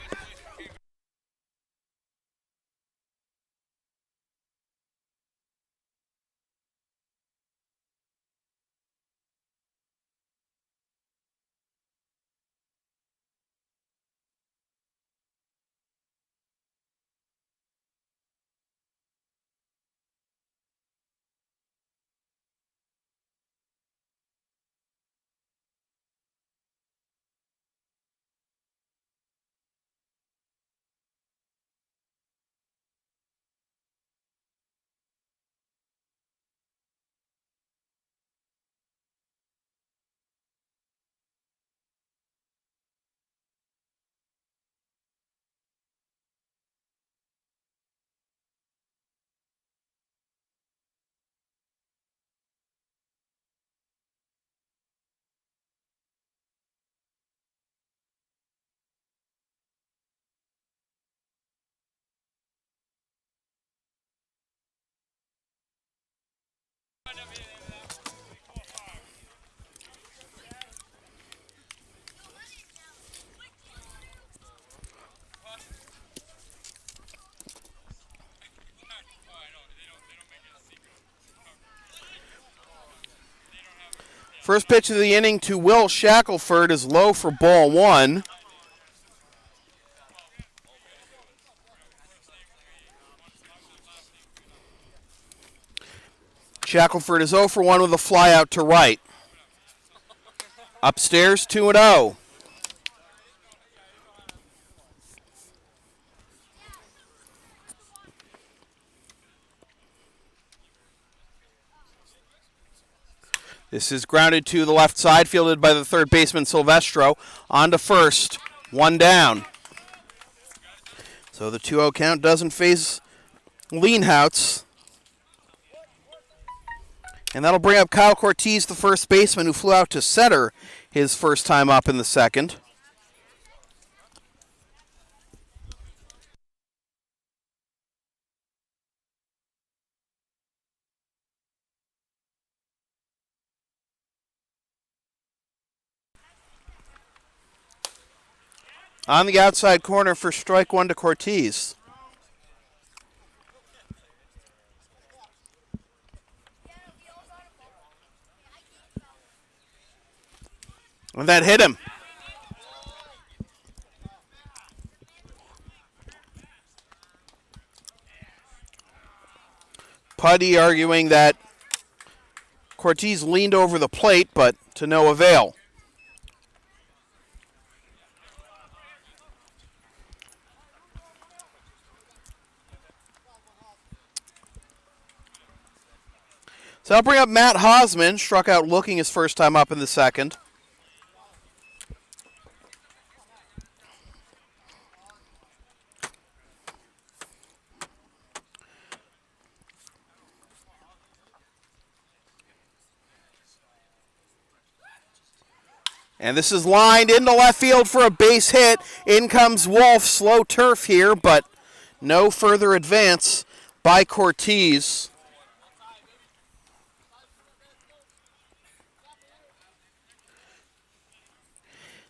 First pitch of the inning to Will Shackelford is low for ball one. Shackelford is 0 for 1 with a fly out to right. Upstairs 2-0. This is grounded to the left side, fielded by the third baseman Silvestro. On to first, one down. So the 2-0 count doesn't phase Leanhouts. And that'll bring up Kyle Cortez, the first baseman, who flew out to center his first time up in the second. On the outside corner for strike one to Cortez. And that hit him. Putty arguing that Cortez leaned over the plate, but to no avail. So I'll bring up Matt Hosman, struck out looking his first time up in the second. And this is lined into left field for a base hit. In comes Wolf, slow turf here, but no further advance by Cortez.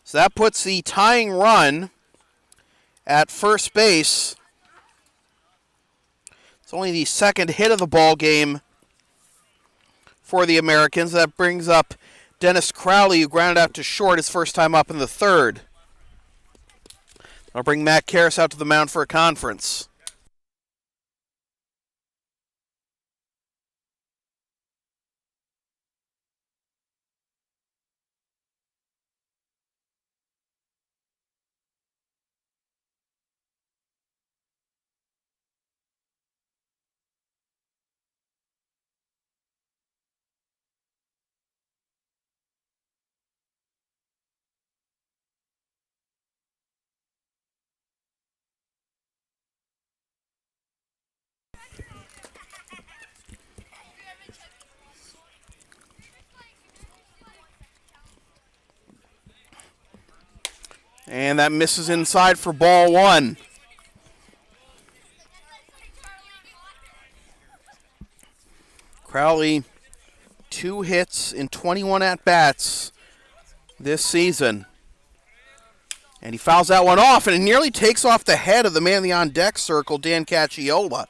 So that puts the tying run at first base. It's only the second hit of the ball game for the Americans. That brings up Dennis Crowley, who grounded out to short his first time up in the third. I'll bring Matt Karras out to the mound for a conference. And that misses inside for ball one. Crowley, 2 hits in 21 at-bats this season. And he fouls that one off, and it nearly takes off the head of the man in the on-deck circle, Dan Cacciola.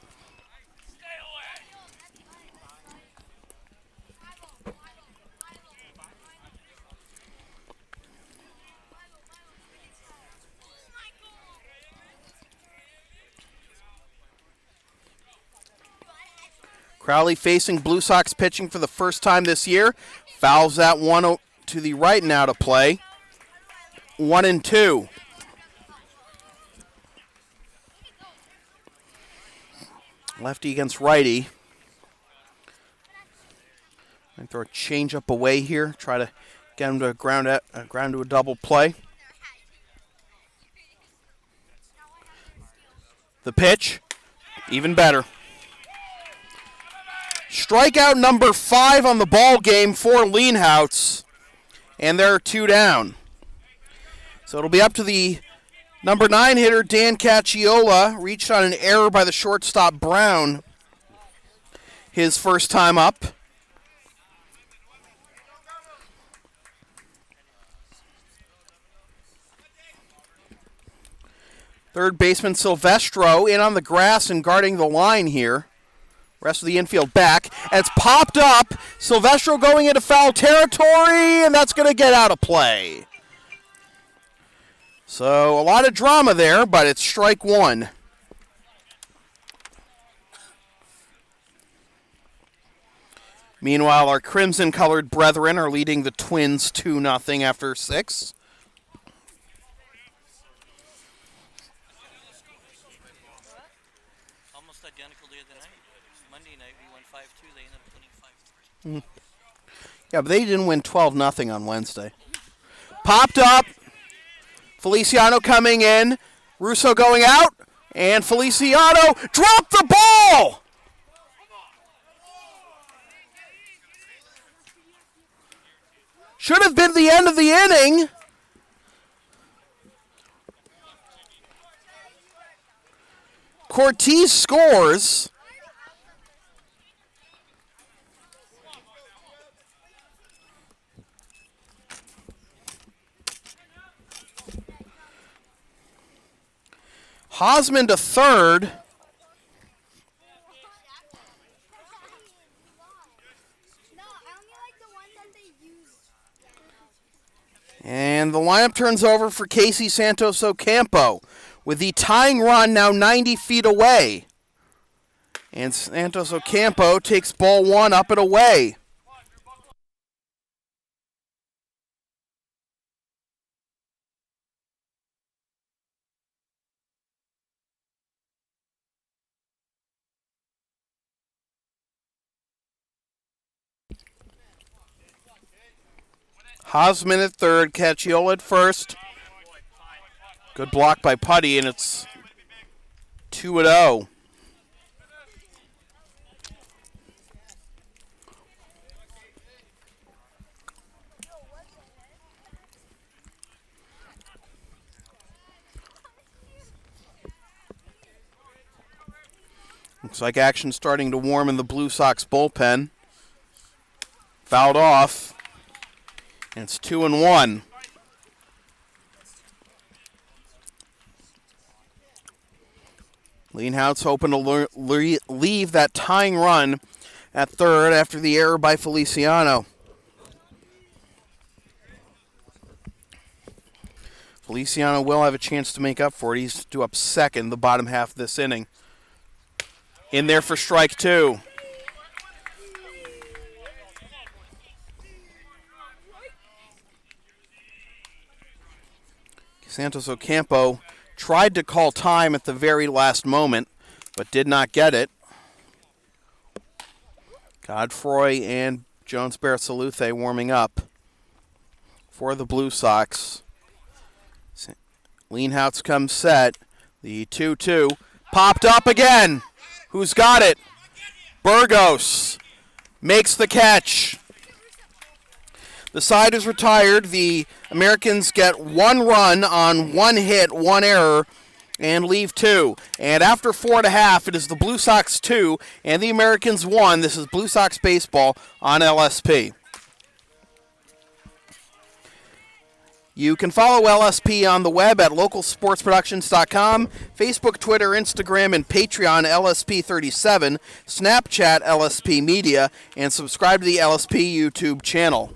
Crowley facing Blue Sox pitching for the first time this year. Fouls that one to the right now to play. 1-2. Lefty against righty. And throw a changeup away here. Try to get him to ground to a double play. The pitch, even better. Strikeout number 5 on the ball game for Leanhouts, and there are 2 down. So it'll be up to the number 9 hitter, Dan Cacciola, reached on an error by the shortstop Brown his first time up. Third baseman Silvestro in on the grass and guarding the line here. Rest of the infield back. And it's popped up. Silvestro going into foul territory, and that's going to get out of play. So a lot of drama there, but it's strike one. Meanwhile, our crimson-colored brethren are leading the Twins 2-0 after 6. Almost identical the other night. Monday night we won 5-2. They ended up winning 5-3. Yeah, but they didn't win 12-0 on Wednesday. Popped up. Feliciano coming in. Russo going out. And Feliciano dropped the ball! Should have been the end of the inning. Cortez scores. Hosman to third. And the lineup turns over for Casey Santos Ocampo with the tying run now 90 feet away. And Santos Ocampo takes ball one up and away. Hosman at third, Cacchiola at first. Good block by Putty, and it's 2-0. Looks like action starting to warm in the Blue Sox bullpen. Fouled off. And it's 2-1. Leanhout's hoping to leave that tying run at third after the error by Feliciano. Feliciano will have a chance to make up for it. He's due up second the bottom half of this inning. In there for strike two. Santos Ocampo tried to call time at the very last moment, but did not get it. Godfroy and Jones Barrett-Saluthe warming up for the Blue Sox. Leanhout's come set. The 2-2 popped up again. Who's got it? Burgos makes the catch. The side is retired. The Americans get one run on one hit, one error, and leave two. And after 4.5, it is the Blue Sox 2 and the Americans 1. This is Blue Sox baseball on LSP. You can follow LSP on the web at localsportsproductions.com, Facebook, Twitter, Instagram, and Patreon LSP37, Snapchat LSP Media, and subscribe to the LSP YouTube channel.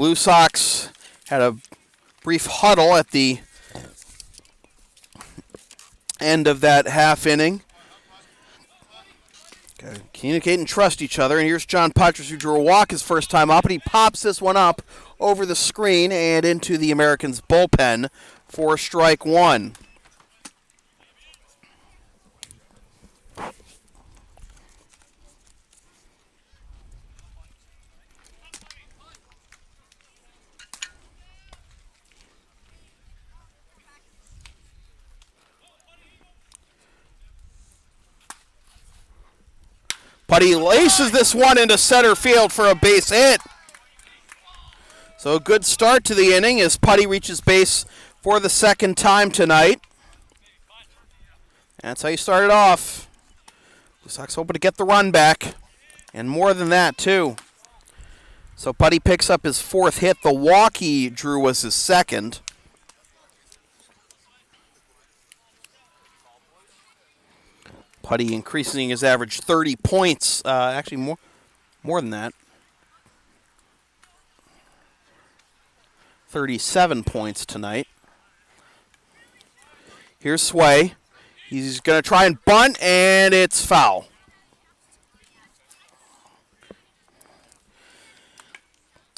Blue Sox had a brief huddle at the end of that half inning. Gotta communicate and trust each other. And here's John Putras, who drew a walk his first time up, and he pops this one up over the screen and into the Americans' bullpen for strike one. Putty laces this one into center field for a base hit. So a good start to the inning as Putty reaches base for the second time tonight. That's how you start it off. Blue Sox hoping to get the run back, and more than that too. So Putty picks up his fourth hit. The walk he drew was his second. Putty increasing his average 30 points, actually more than that. 37 points tonight. Here's Sway. He's going to try and bunt, and it's foul.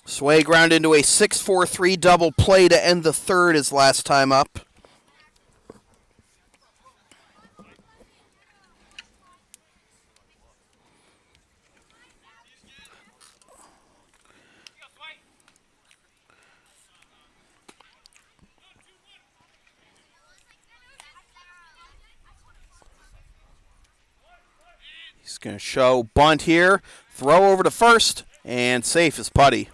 Sway ground into a 6-4-3 double play to end the third his last time up. He's going to show bunt here, throw over to first, and safe as Putty.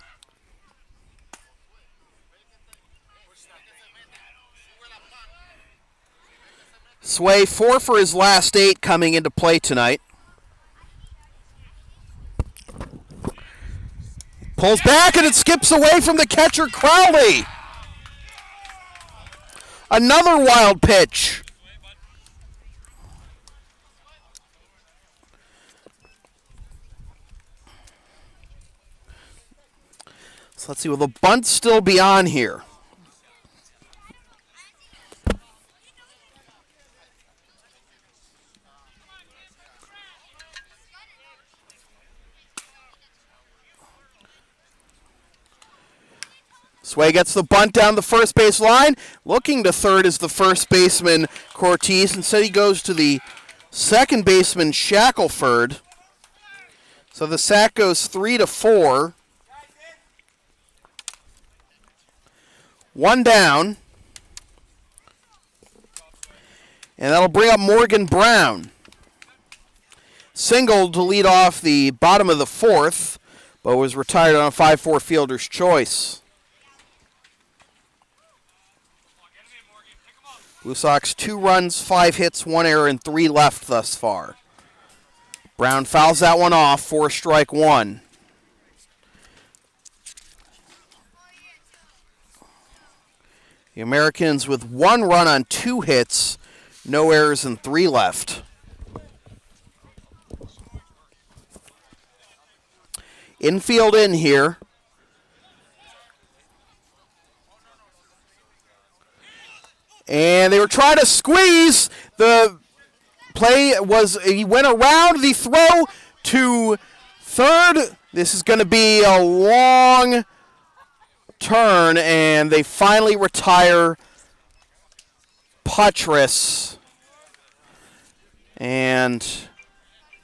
Sway 4 for his last 8 coming into play tonight. Pulls back and it skips away from the catcher Crowley. Another wild pitch. So let's see, will the bunt still be on here? Sway gets the bunt down the first base line. Looking to third is the first baseman, Cortez. Instead he goes to the second baseman, Shackelford. So the sack goes 3-4. One down. And that'll bring up Morgan Brown. Singled to lead off the bottom of the fourth, but was retired on a 5-4 fielder's choice. Blue Sox 2 runs, 5 hits, 1 error, and 3 left thus far. Brown fouls that one off for strike one. The Americans with 1 run on 2 hits, no errors, and 3 left. Infield in here. And they were trying to squeeze. The play was, he went around the throw to third. This is going to be a long turn, and they finally retire Putras. And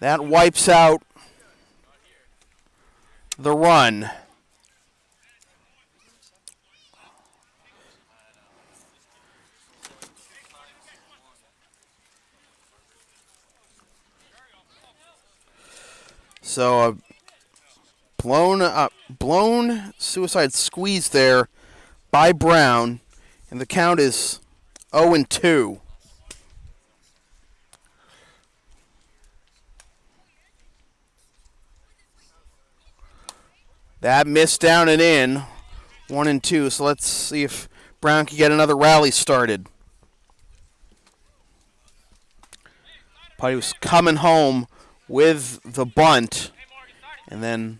that wipes out the run. So a blown suicide squeeze there by Brown, and the count is 0-2. That missed down and in, 1-2. So let's see if Brown can get another rally started. Putty was coming home with the bunt, and then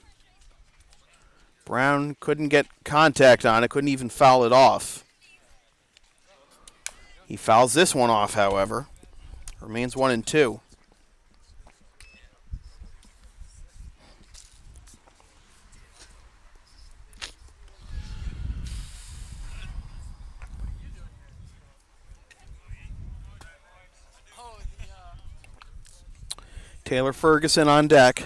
Brown couldn't get contact on it, couldn't even foul it off. He fouls this one off, however. Remains 1-2. Taylor Ferguson on deck.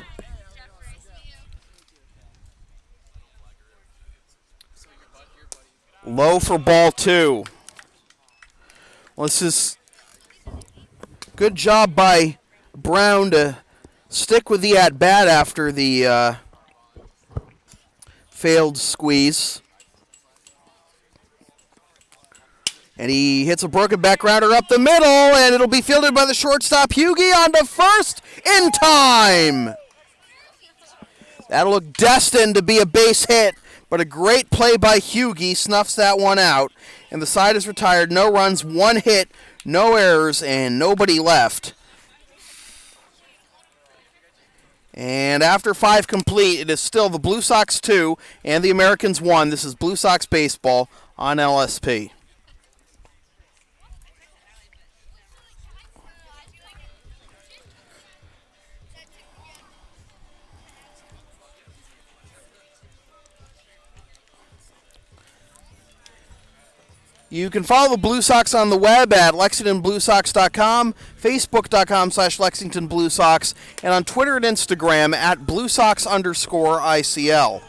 Low for ball 2. Well, this is good job by Brown to stick with the at-bat after the failed squeeze. And he hits a broken back grounder up the middle, and it'll be fielded by the shortstop, Hughie, on to first in time. That'll look destined to be a base hit, but a great play by Hughie snuffs that one out. And the side is retired. No runs, 1 hit, no errors, and nobody left. And after 5 complete, it is still the Blue Sox 2 and the Americans 1. This is Blue Sox baseball on LSP. You can follow the Blue Sox on the web at LexingtonBlueSox.com, Facebook.com/LexingtonBlueSox, and on Twitter and Instagram at BlueSox_ICL.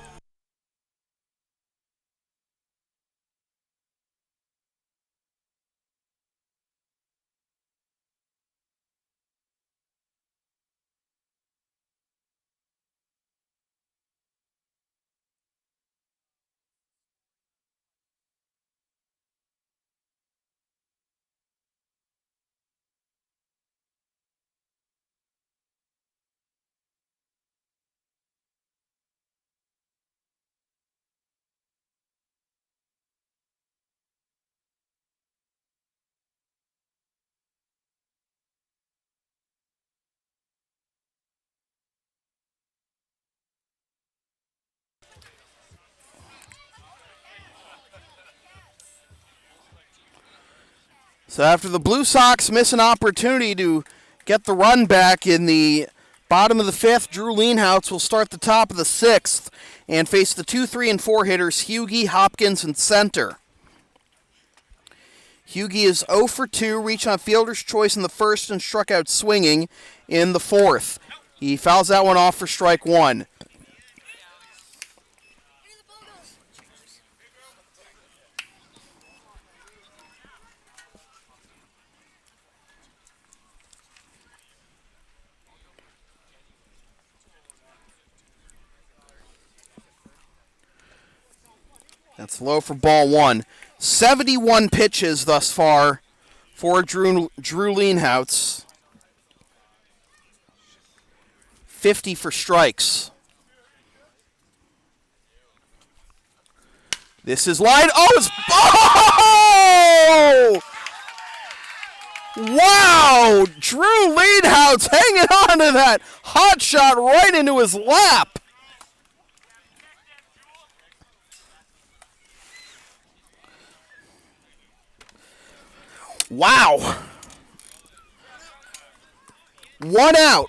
So after the Blue Sox miss an opportunity to get the run back in the bottom of the 5th, Drew Leanhouse will start the top of the 6th and face the 2, 3, and 4 hitters, Hughie, Hopkins, and center. Hughie is 0 for 2, reached on fielder's choice in the 1st and struck out swinging in the 4th. He fouls that one off for strike 1. That's low for ball 1. 71 pitches thus far for Drew Leanhouse. 50 for strikes. This is line. Oh, it's. Oh! Wow! Drew Leanhouse hanging on to that hot shot right into his lap. Wow. 1 out.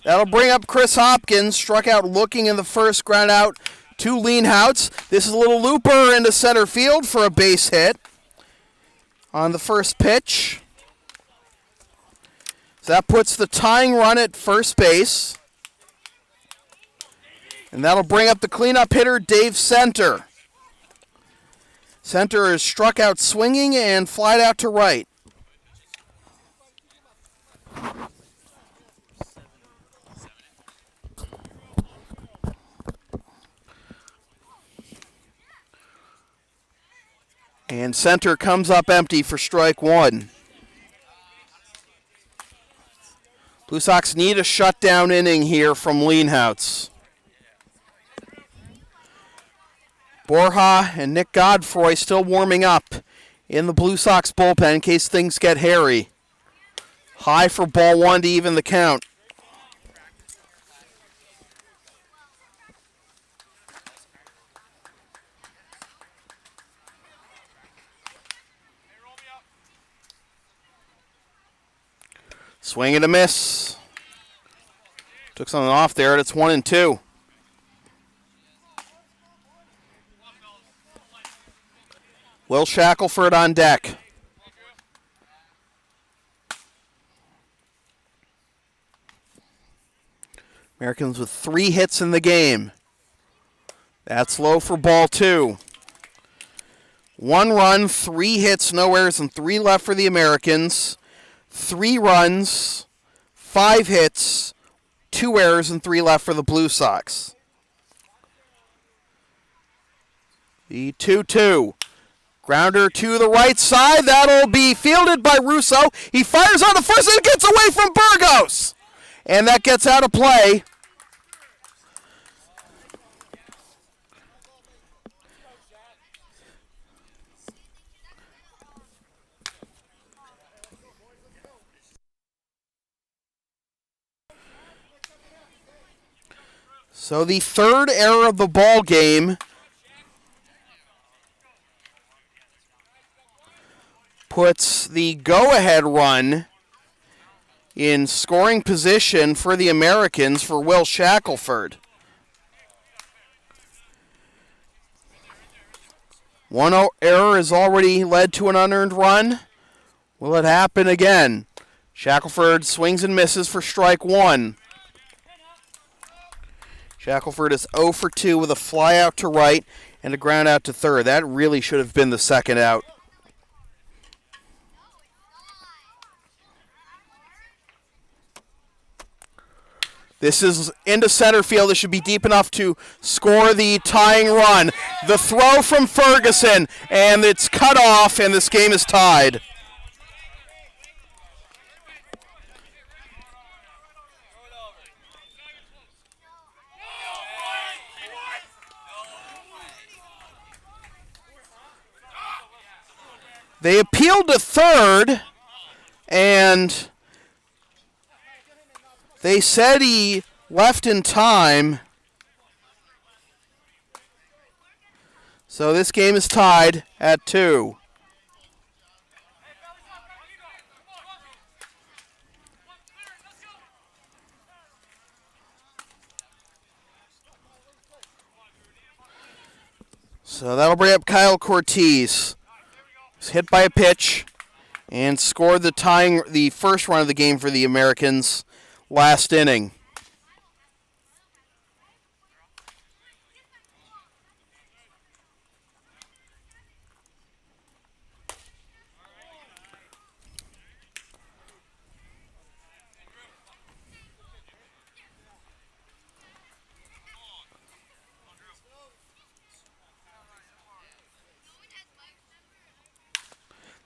That'll bring up Chris Hopkins. Struck out looking in the 1st, ground out to Leanhouse. This is a little looper into center field for a base hit on the 1st pitch. So that puts the tying run at first base. And that'll bring up the cleanup hitter, Dave Center. Center is struck out swinging and flied out to right. And Center comes up empty for strike 1. Blue Sox need a shutdown inning here from Leanhouse. Borja and Nick Godfroy still warming up in the Blue Sox bullpen in case things get hairy. High for ball one to even the count. Swing and a miss. Took something off there, and it's 1-2. Will Shackelford on deck. Americans with 3 hits in the game. That's low for ball 2. 1 run, 3 hits, no errors, and 3 left for the Americans. 3 runs, 5 hits, 2 errors, and 3 left for the Blue Sox. The 2-2. Grounder to the right side. That'll be fielded by Russo. He fires on the first and gets away from Burgos. And that gets out of play. So the third error of the ball game puts the go-ahead run in scoring position for the Americans for Will Shackelford. 1 error has already led to an unearned run. Will it happen again? Shackelford swings and misses for strike 1. Shackelford is 0 for 2 with a fly out to right and a ground out to third. That really should have been the second out. This is into center field. This should be deep enough to score the tying run. The throw from Ferguson, and it's cut off, and this game is tied. They appealed to third, and they said he left in time. So this game is tied at 2. So that'll bring up Kyle Cortez. He's hit by a pitch and scored the first run of the game for the Americans last inning.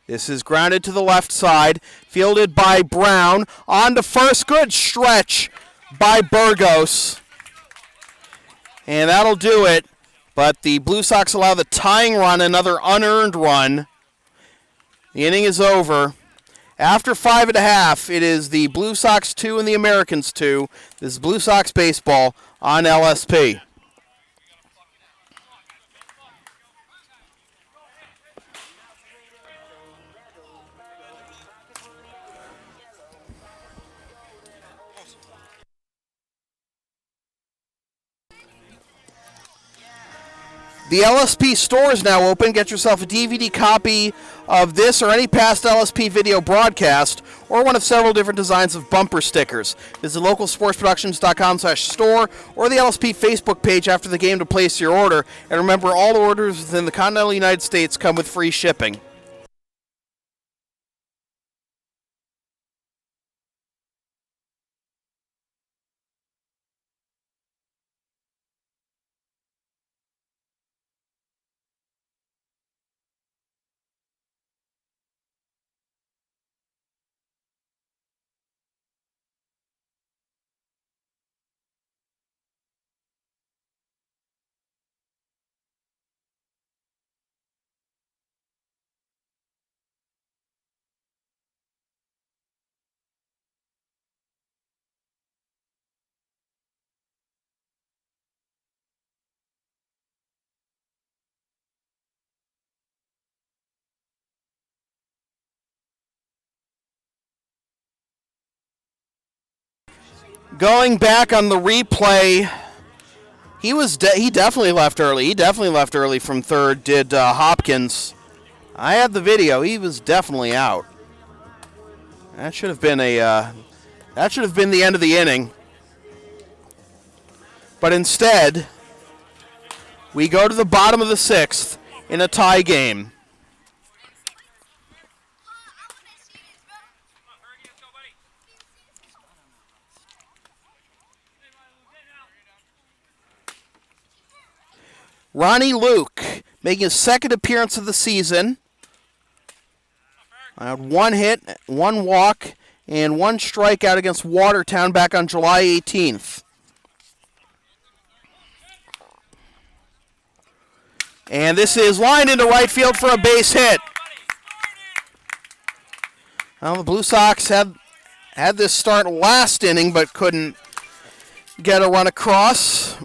This is grounded to the left side, fielded by Brown. On to first, good stretch by Burgos. And that'll do it. But the Blue Sox allow the tying run, another unearned run. The inning is over. After 5.5, it is the Blue Sox 2 and the Americans 2. This is Blue Sox baseball on LSP. The LSP store is now open. Get yourself a DVD copy of this or any past LSP video broadcast, or one of several different designs of bumper stickers. Visit localsportsproductions.com/store or the LSP Facebook page after the game to place your order. And remember, all orders within the continental United States come with free shipping. Going back on the replay, he definitely left early. He definitely left early from third. Did Hopkins? I had the video. He was definitely out. That should have been the end of the inning. But instead, we go to the bottom of the sixth in a tie game. Ronnie Luke making his second appearance of the season. One hit, one walk, and one strikeout against Watertown back on July 18th. And this is lined into right field for a base hit. Well, the Blue Sox had this start last inning, but couldn't get a run across.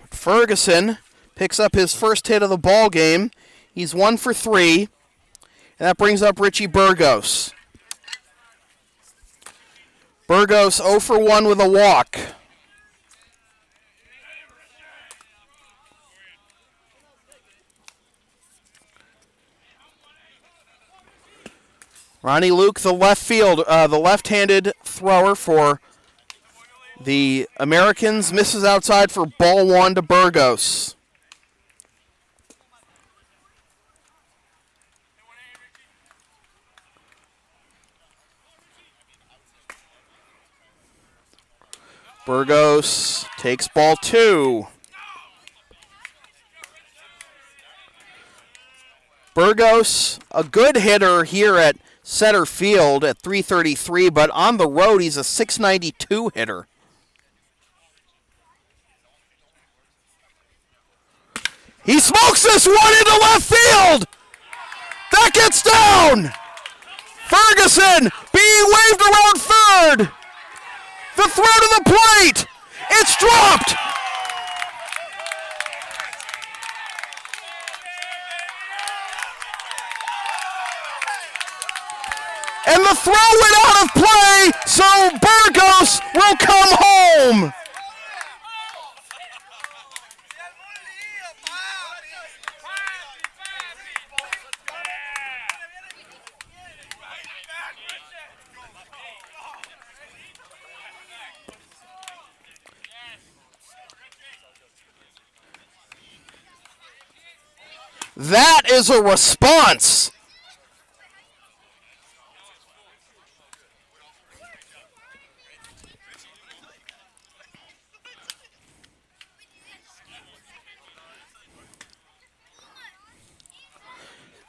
Ferguson picks up his first hit of the ball game. He's 1 for 3, and that brings up Richie Burgos. Burgos 0 for 1 with a walk. Ronnie Luke, the left-handed thrower for the Americans, misses outside for ball 1 to Burgos. Burgos takes ball 2. Burgos, a good hitter here at center field at .333, but on the road he's a .692 hitter. He smokes this one into left field! That gets down! Ferguson being waved around third! The throw to the plate! It's dropped! And the throw went out of play, so Burgos will come home! That is a response.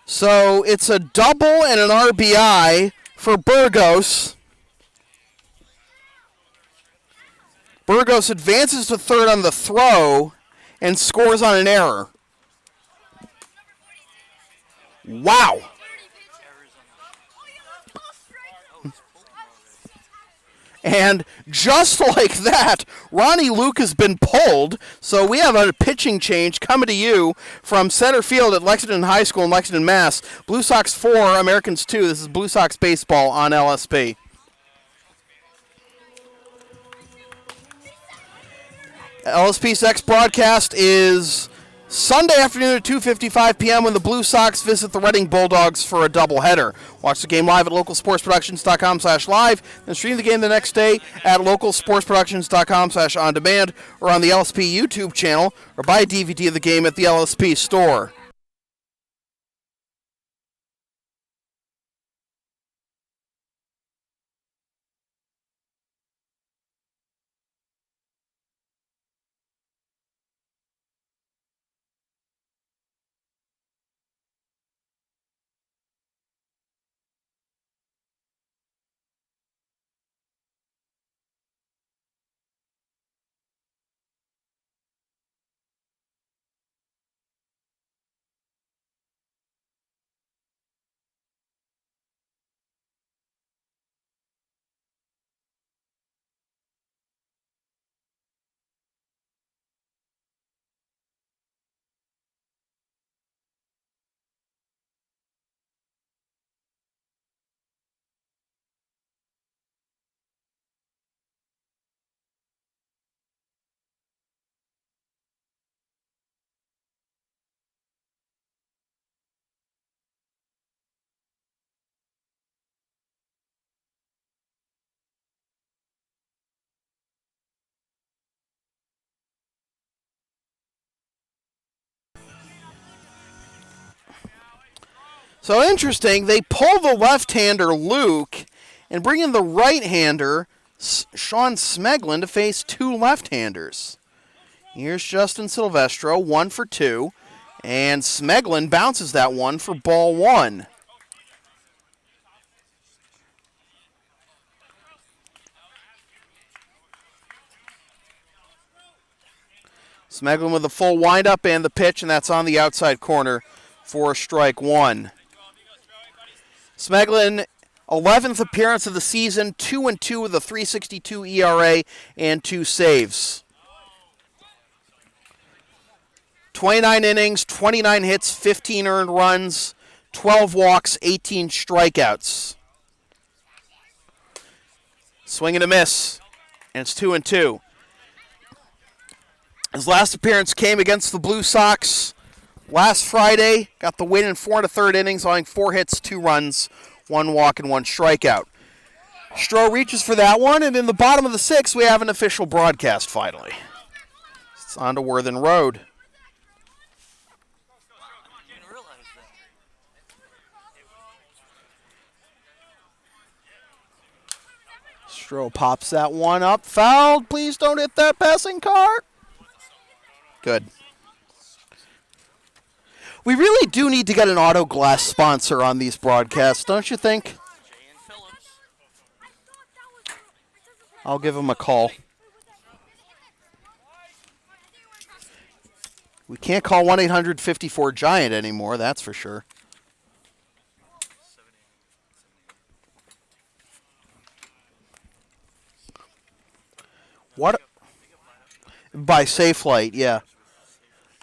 So it's a double and an RBI for Burgos. Burgos advances to third on the throw and scores on an error. Wow. And just like that, Ronnie Luke has been pulled. So we have a pitching change coming to you from center field at Lexington High School in Lexington, Mass. Blue Sox 4, Americans 2. This is Blue Sox baseball on LSP. LSP's next broadcast is Sunday afternoon at 2:55 p.m. when the Blue Sox visit the Reading Bulldogs for a doubleheader. Watch the game live at localsportsproductions.com/live, then stream the game the next day at localsportsproductions.com/on-demand or on the LSP YouTube channel, or buy a DVD of the game at the LSP store. So interesting, they pull the left-hander Luke and bring in the right-hander Sean Smeglin to face two left-handers. Here's Justin Silvestro, 1 for 2, and Smeglin bounces that one for ball 1. Smeglin with a full windup and the pitch, and that's on the outside corner for strike 1. Smeglin, 11th appearance of the season, 2-2 with a 3.62 ERA and 2 saves. 29 innings, 29 hits, 15 earned runs, 12 walks, 18 strikeouts. Swing and a miss, and it's 2-2. His last appearance came against the Blue Sox last Friday. Got the win in 4 1/3 innings, allowing 4 hits, 2 runs, 1 walk, and 1 strikeout. Stroh reaches for that one, and in the bottom of the 6th, we have an official broadcast finally. It's on to Worthen Road. Stroh pops that one up. Fouled. Please don't hit that passing car. Good. We really do need to get an auto glass sponsor on these broadcasts, don't you think? I'll give him a call. We can't call 1-800-54-GIANT anymore, that's for sure. What? By Safelite, yeah.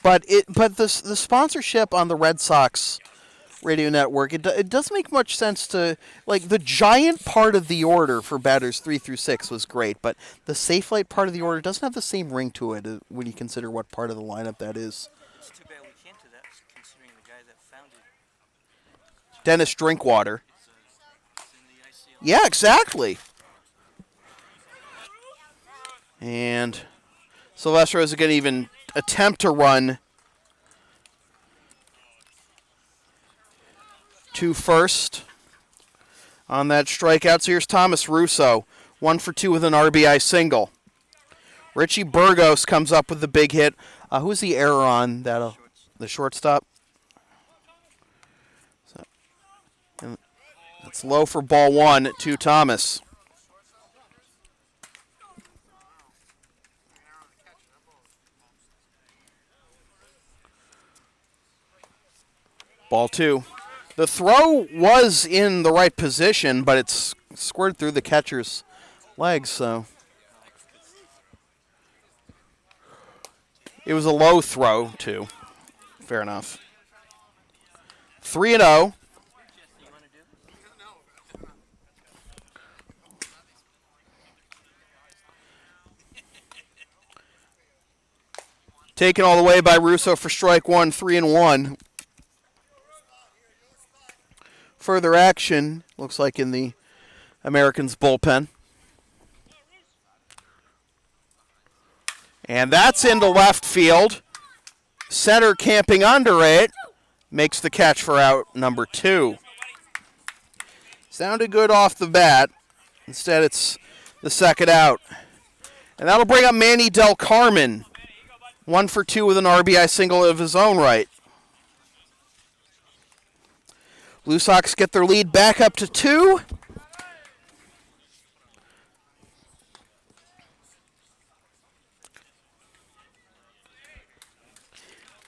But the sponsorship on the Red Sox radio network, it doesn't make much sense to, like, the Giant part of the order for batters 3 through 6 was great, but the Safelite part of the order doesn't have the same ring to it when you consider what part of the lineup that is. It's too bad we can't do that, considering the guy that founded Dennis Drinkwater. is in the ICL. Yeah, exactly. And Silvestro is going to even attempt to run to first on that strikeout. So here's Thomas Russo, 1 for 2 with an RBI single. Richie Burgos comes up with the big hit. Who's the error on that? The shortstop. And that's low for ball 1 to Thomas. Ball 2. The throw was in the right position, but it's squirted through the catcher's legs, so it was a low throw, too. Fair enough. 3-0. Taken all the way by Russo for strike 1, 3-1. Further action, looks like in the Americans' bullpen. And that's into left field. Center camping under it. Makes the catch for out number 2. Sounded good off the bat. Instead, it's the second out. And that'll bring up Manny Del Carmen. 1 for 2 with an RBI single of his own right. Blue Sox get their lead back up to 2.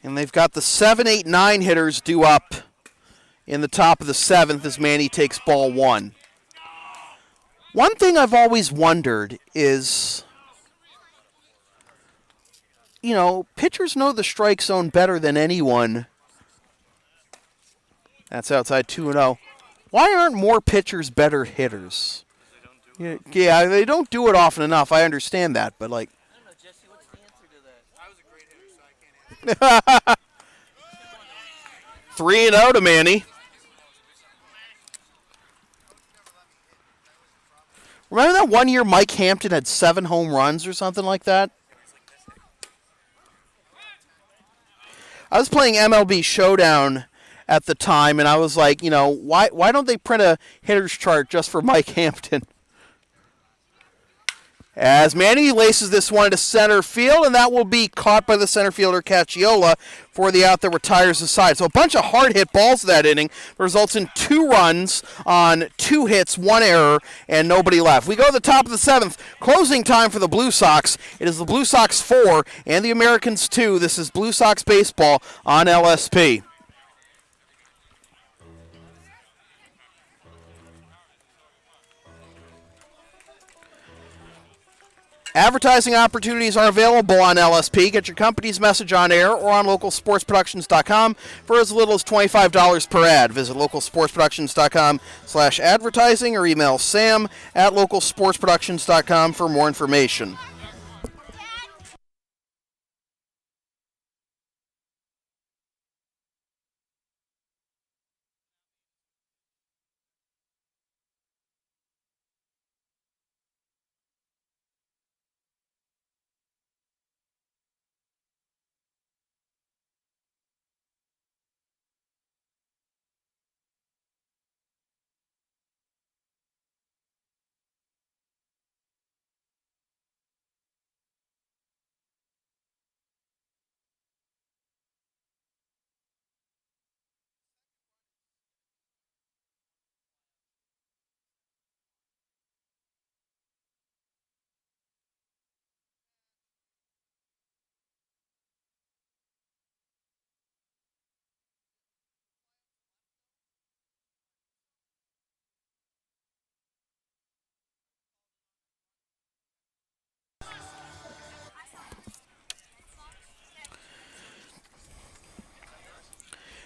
And they've got the 7, 8, 9 hitters due up in the top of the 7th as Manny takes ball 1. One thing I've always wondered is, pitchers know the strike zone better than anyone. That's outside 2-0. Why aren't more pitchers better hitters? Yeah, they don't do it often enough. I understand that, but like. I don't know, Jesse, what's the answer to that? I was a great hitter, so I can't answer. 3-0 to Manny. Remember that one year Mike Hampton had 7 home runs or something like that? I was playing MLB Showdown at the time, and I was like, why don't they print a hitter's chart just for Mike Hampton? As Manny laces this one to center field, and that will be caught by the center fielder Cacciola for the out that retires the side. So a bunch of hard hit balls that inning results in 2 runs on 2 hits, 1 error, and nobody left. We go to the top of the 7th. Closing time for the Blue Sox. It is the Blue Sox 4 and the Americans 2. This is Blue Sox baseball on LSP. Advertising opportunities are available on LSP. Get your company's message on air or on localsportsproductions.com for as little as $25 per ad. Visit localsportsproductions.com/advertising or email sam@localsportsproductions.com for more information.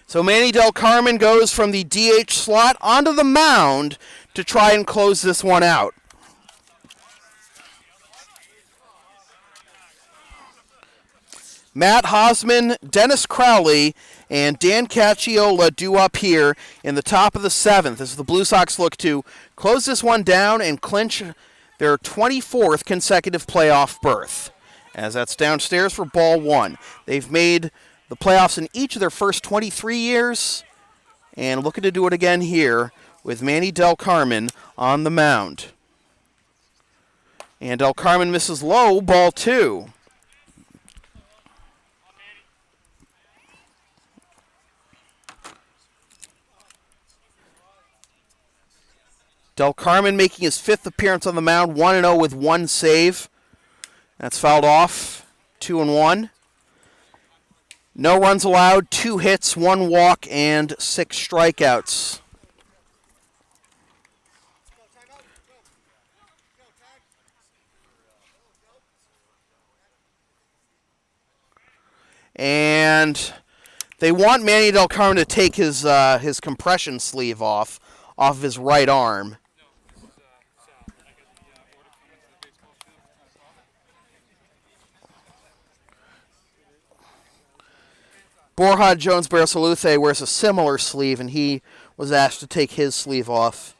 So Manny Del Carmen goes from the DH slot onto the mound to try and close this one out. Matt Hosman, Dennis Crowley, and Dan Cacciola due up here in the top of the 7th as the Blue Sox look to close this one down and clinch their 24th consecutive playoff berth. As that's downstairs for ball 1. They've made the playoffs in each of their first 23 years and looking to do it again here with Manny Del Carmen on the mound. And Del Carmen misses low, ball 2. Del Carmen making his 5th appearance on the mound, 1-0 with 1 save. That's fouled off, 2-1. No runs allowed, 2 hits, 1 walk, and 6 strikeouts. And they want Manny Del Carmen to take his compression sleeve off of his right arm. Borja Jones Barasaluthe wears a similar sleeve, and he was asked to take his sleeve off.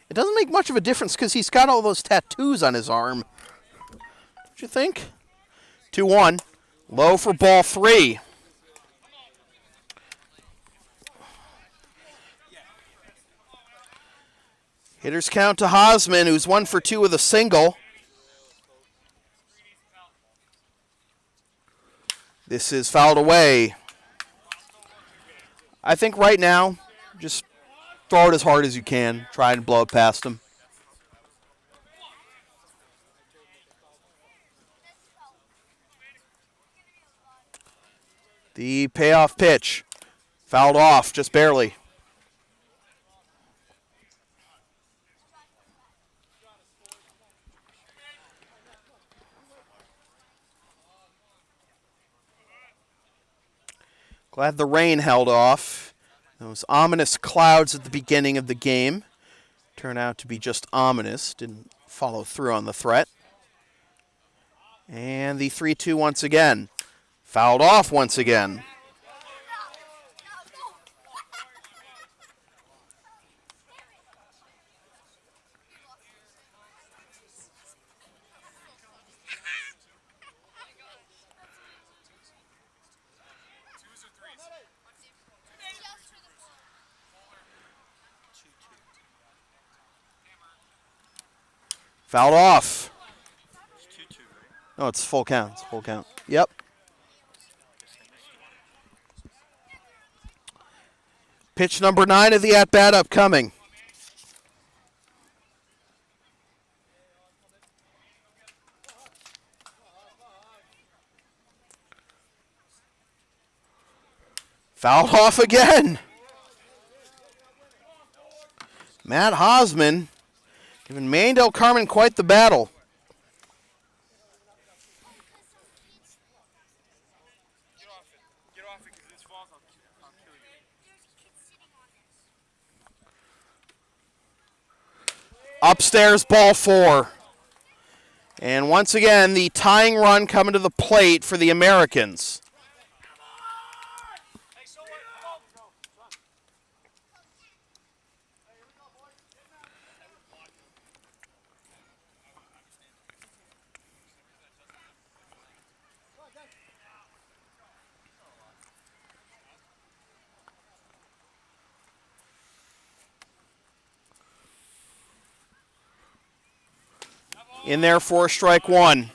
It doesn't make much of a difference because he's got all those tattoos on his arm. Don't you think? 2-1. Low for ball 3. Hitters count to Hosman, who's 1 for 2 with a single. This is fouled away. I think right now, just throw it as hard as you can. Try and blow it past him. The payoff pitch. Fouled off, just barely. Glad the rain held off. Those ominous clouds at the beginning of the game turned out to be just ominous. Didn't follow through on the threat. And the 3-2 once again. Fouled off once again. Fouled off. It's 2-2, right? No, it's full count. It's full count. Yep. Pitch number 9 of the at-bat upcoming. Fouled off again. Matt Hosman giving Mandel Carmen quite the battle. Get off it, because this falls, I'll kill you. Upstairs, ball 4. And once again, the tying run coming to the plate for the Americans. In there for strike 1.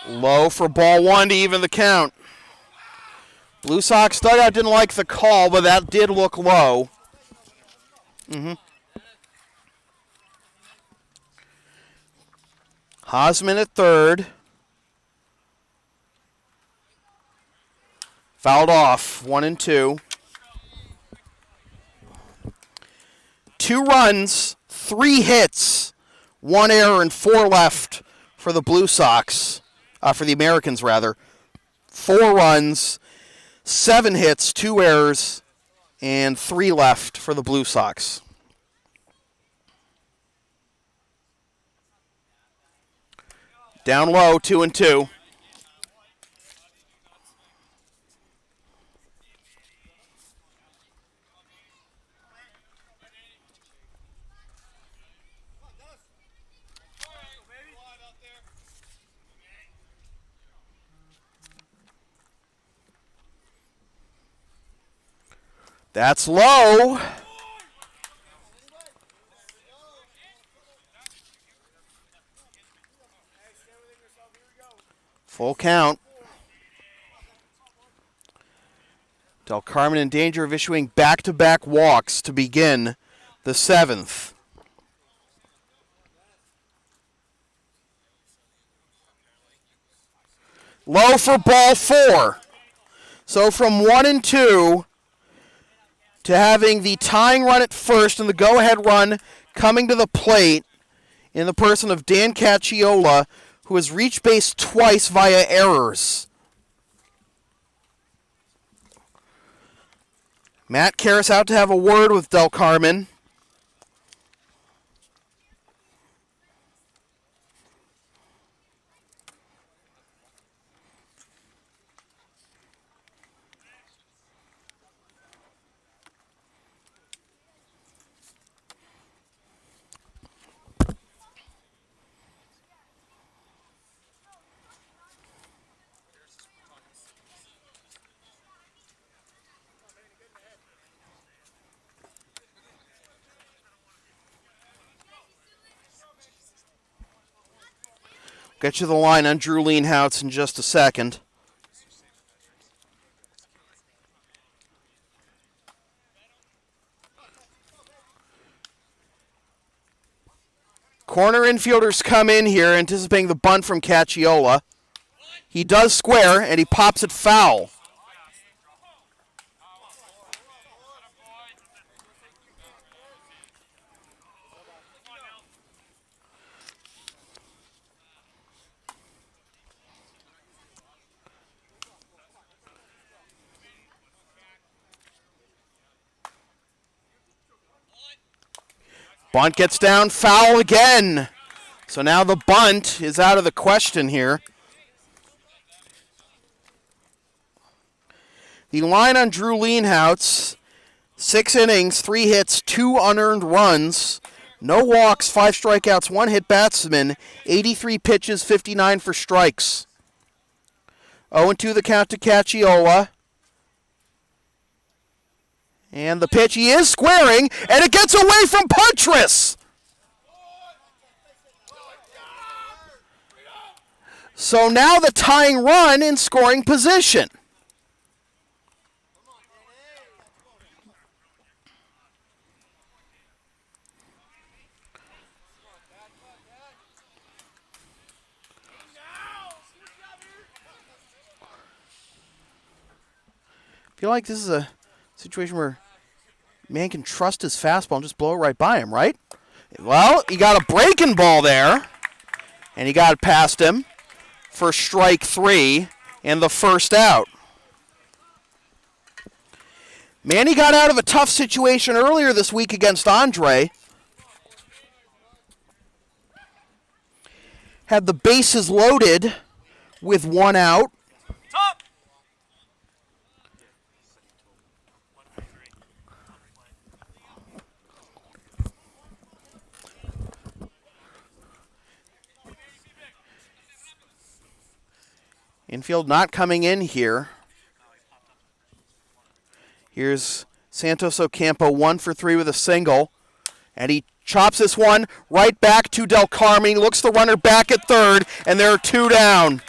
Low for ball 1 to even the count. Blue Sox dugout didn't like the call, but that did look low. Hosman at third. Fouled off, 1 and 2. 2 runs, 3 hits, 1 error, and 4 left for the Blue Sox. For the Americans, rather. 4 runs, 7 hits, 2 errors, and 3 left for the Blue Sox. Down low, 2 and 2. That's low. Full count. Del Carmen in danger of issuing back-to-back walks to begin the 7th. Low for ball 4. So from 1 and 2 to having the tying run at first and the go-ahead run coming to the plate in the person of Dan Cacciola, who has reached base twice via errors. Matt Karras out to have a word with Del Carmen. Get you the line on Drew Leanhouse in just a second. Corner infielders come in here anticipating the bunt from Cacciola. He does square, and he pops it foul. Bunt gets down, foul again. So now the bunt is out of the question here. The line on Drew Leanhouse, 6 innings, 3 hits, 2 unearned runs No walks, 5 strikeouts, 1 hit batsman, 83 pitches, 59 for strikes. 0-2 the count to Cacciola. And the pitch, he is squaring, and it gets away from Puntress. So now the tying run in scoring position. I feel like this is a situation where man can trust his fastball and just blow it right by him, right? Well, he got a breaking ball there, and he got it past him for strike 3 and the first out. Manny got out of a tough situation earlier this week against Andre. Had the bases loaded with 1 out. Top. Infield not coming in here. Here's Santos Ocampo, 1 for 3 with a single. And he chops this one right back to Del Carmen. He looks the runner back at third, and there are 2 down.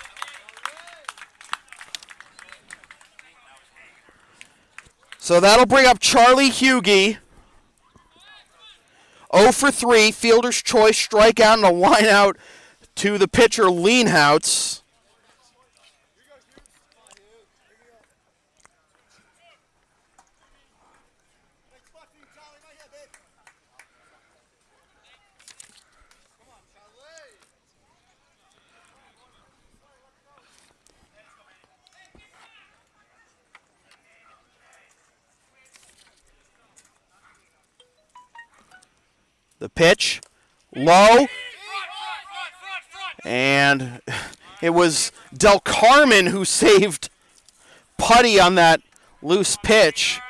So that'll bring up Charlie Hughie. 0 for 3, fielder's choice, strikeout, and a line out to the pitcher, Leanhouts. The pitch, low, and it was Del Carmen who saved Putty on that loose pitch.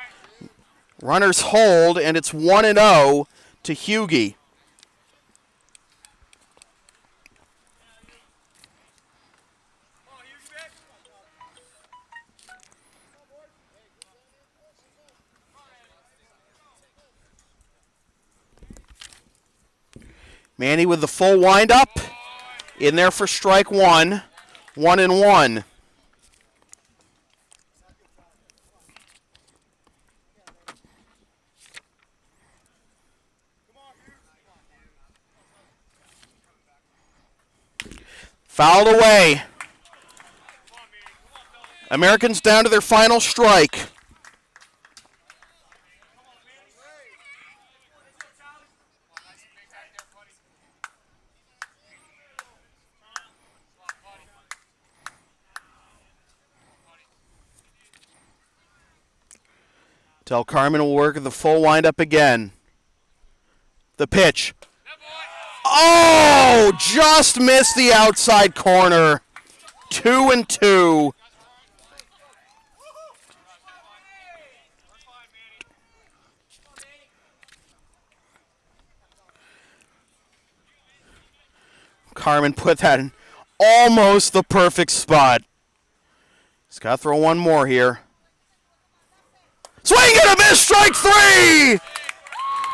Runners hold, and it's 1-0 to Hughie. Manny with the full windup, in there for strike 1, 1-1. Fouled away. Americans down to their final strike. Del Carmen will work at the full windup again. The pitch. Oh, just missed the outside corner. 2-2. Carmen put that in almost the perfect spot. He's got to throw one more here. Swing and a miss, strike 3!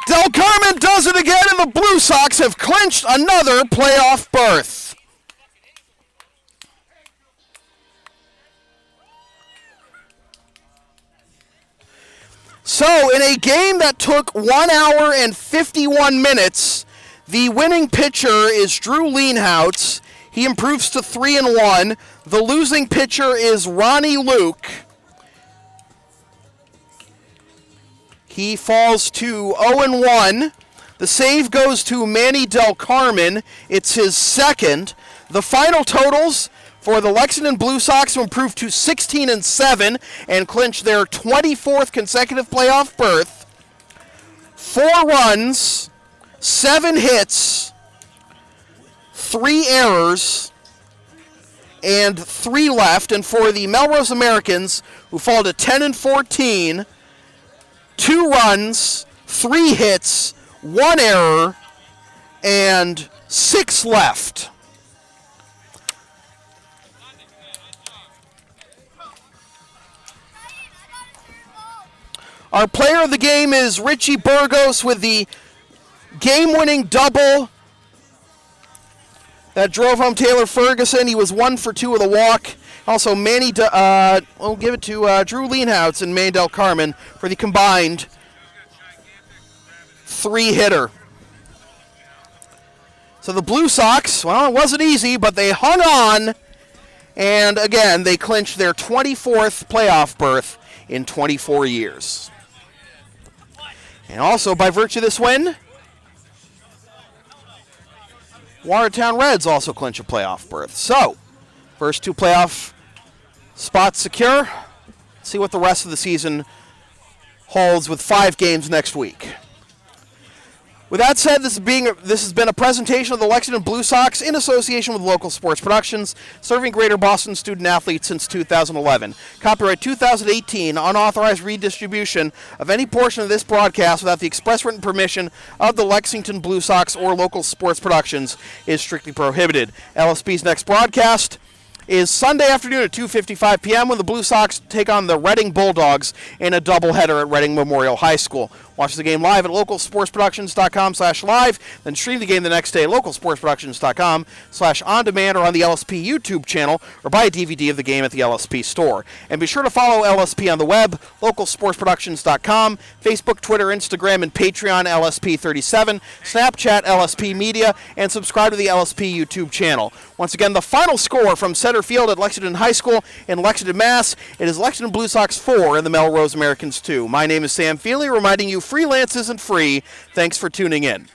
Del Carmen does it again, and the Blue Sox have clinched another playoff berth. So, in a game that took 1 hour and 51 minutes, the winning pitcher is Drew Leanhouts. He improves to 3-1. The losing pitcher is Ronnie Luke. He falls to 0-1. The save goes to Manny Del Carmen. It's his second. The final totals for the Lexington Blue Sox to improve to 16-7 and clinch their 24th consecutive playoff berth. 4 runs, 7 hits, 3 errors, and 3 left. And for the Melrose Americans, who fall to 10-14, 2 runs, 3 hits, 1 error, and 6 left. Our player of the game is Richie Burgos with the game-winning double that drove home Taylor Ferguson. He was 1 for 2 with a walk. Also, we'll give it to Drew Leanhouse and Mandel Carmen for the combined 3-hitter. So the Blue Sox, well, it wasn't easy, but they hung on. And again, they clinched their 24th playoff berth in 24 years. And also, by virtue of this win, Watertown Reds also clinch a playoff berth. So, first 2 playoff spots secure. Let's see what the rest of the season holds with 5 games next week. With that said, this has been a presentation of the Lexington Blue Sox in association with Local Sports Productions, serving Greater Boston student athletes since 2011. Copyright 2018, unauthorized redistribution of any portion of this broadcast without the express written permission of the Lexington Blue Sox or Local Sports Productions is strictly prohibited. LSP's next broadcast is Sunday afternoon at 2:55 p.m. when the Blue Sox take on the Reading Bulldogs in a doubleheader at Reading Memorial High School. Watch the game live at localsportsproductions.com/live, then stream the game the next day at localsportsproductions.com/on-demand or on the LSP YouTube channel, or buy a DVD of the game at the LSP store. And be sure to follow LSP on the web, localsportsproductions.com, Facebook, Twitter, Instagram, and Patreon LSP37, Snapchat LSP Media, and subscribe to the LSP YouTube channel. Once again, the final score from center field at Lexington High School in Lexington, Mass. It is Lexington Blue Sox 4 and the Melrose Americans 2. My name is Sam Feely, reminding you freelance isn't free. Thanks for tuning in.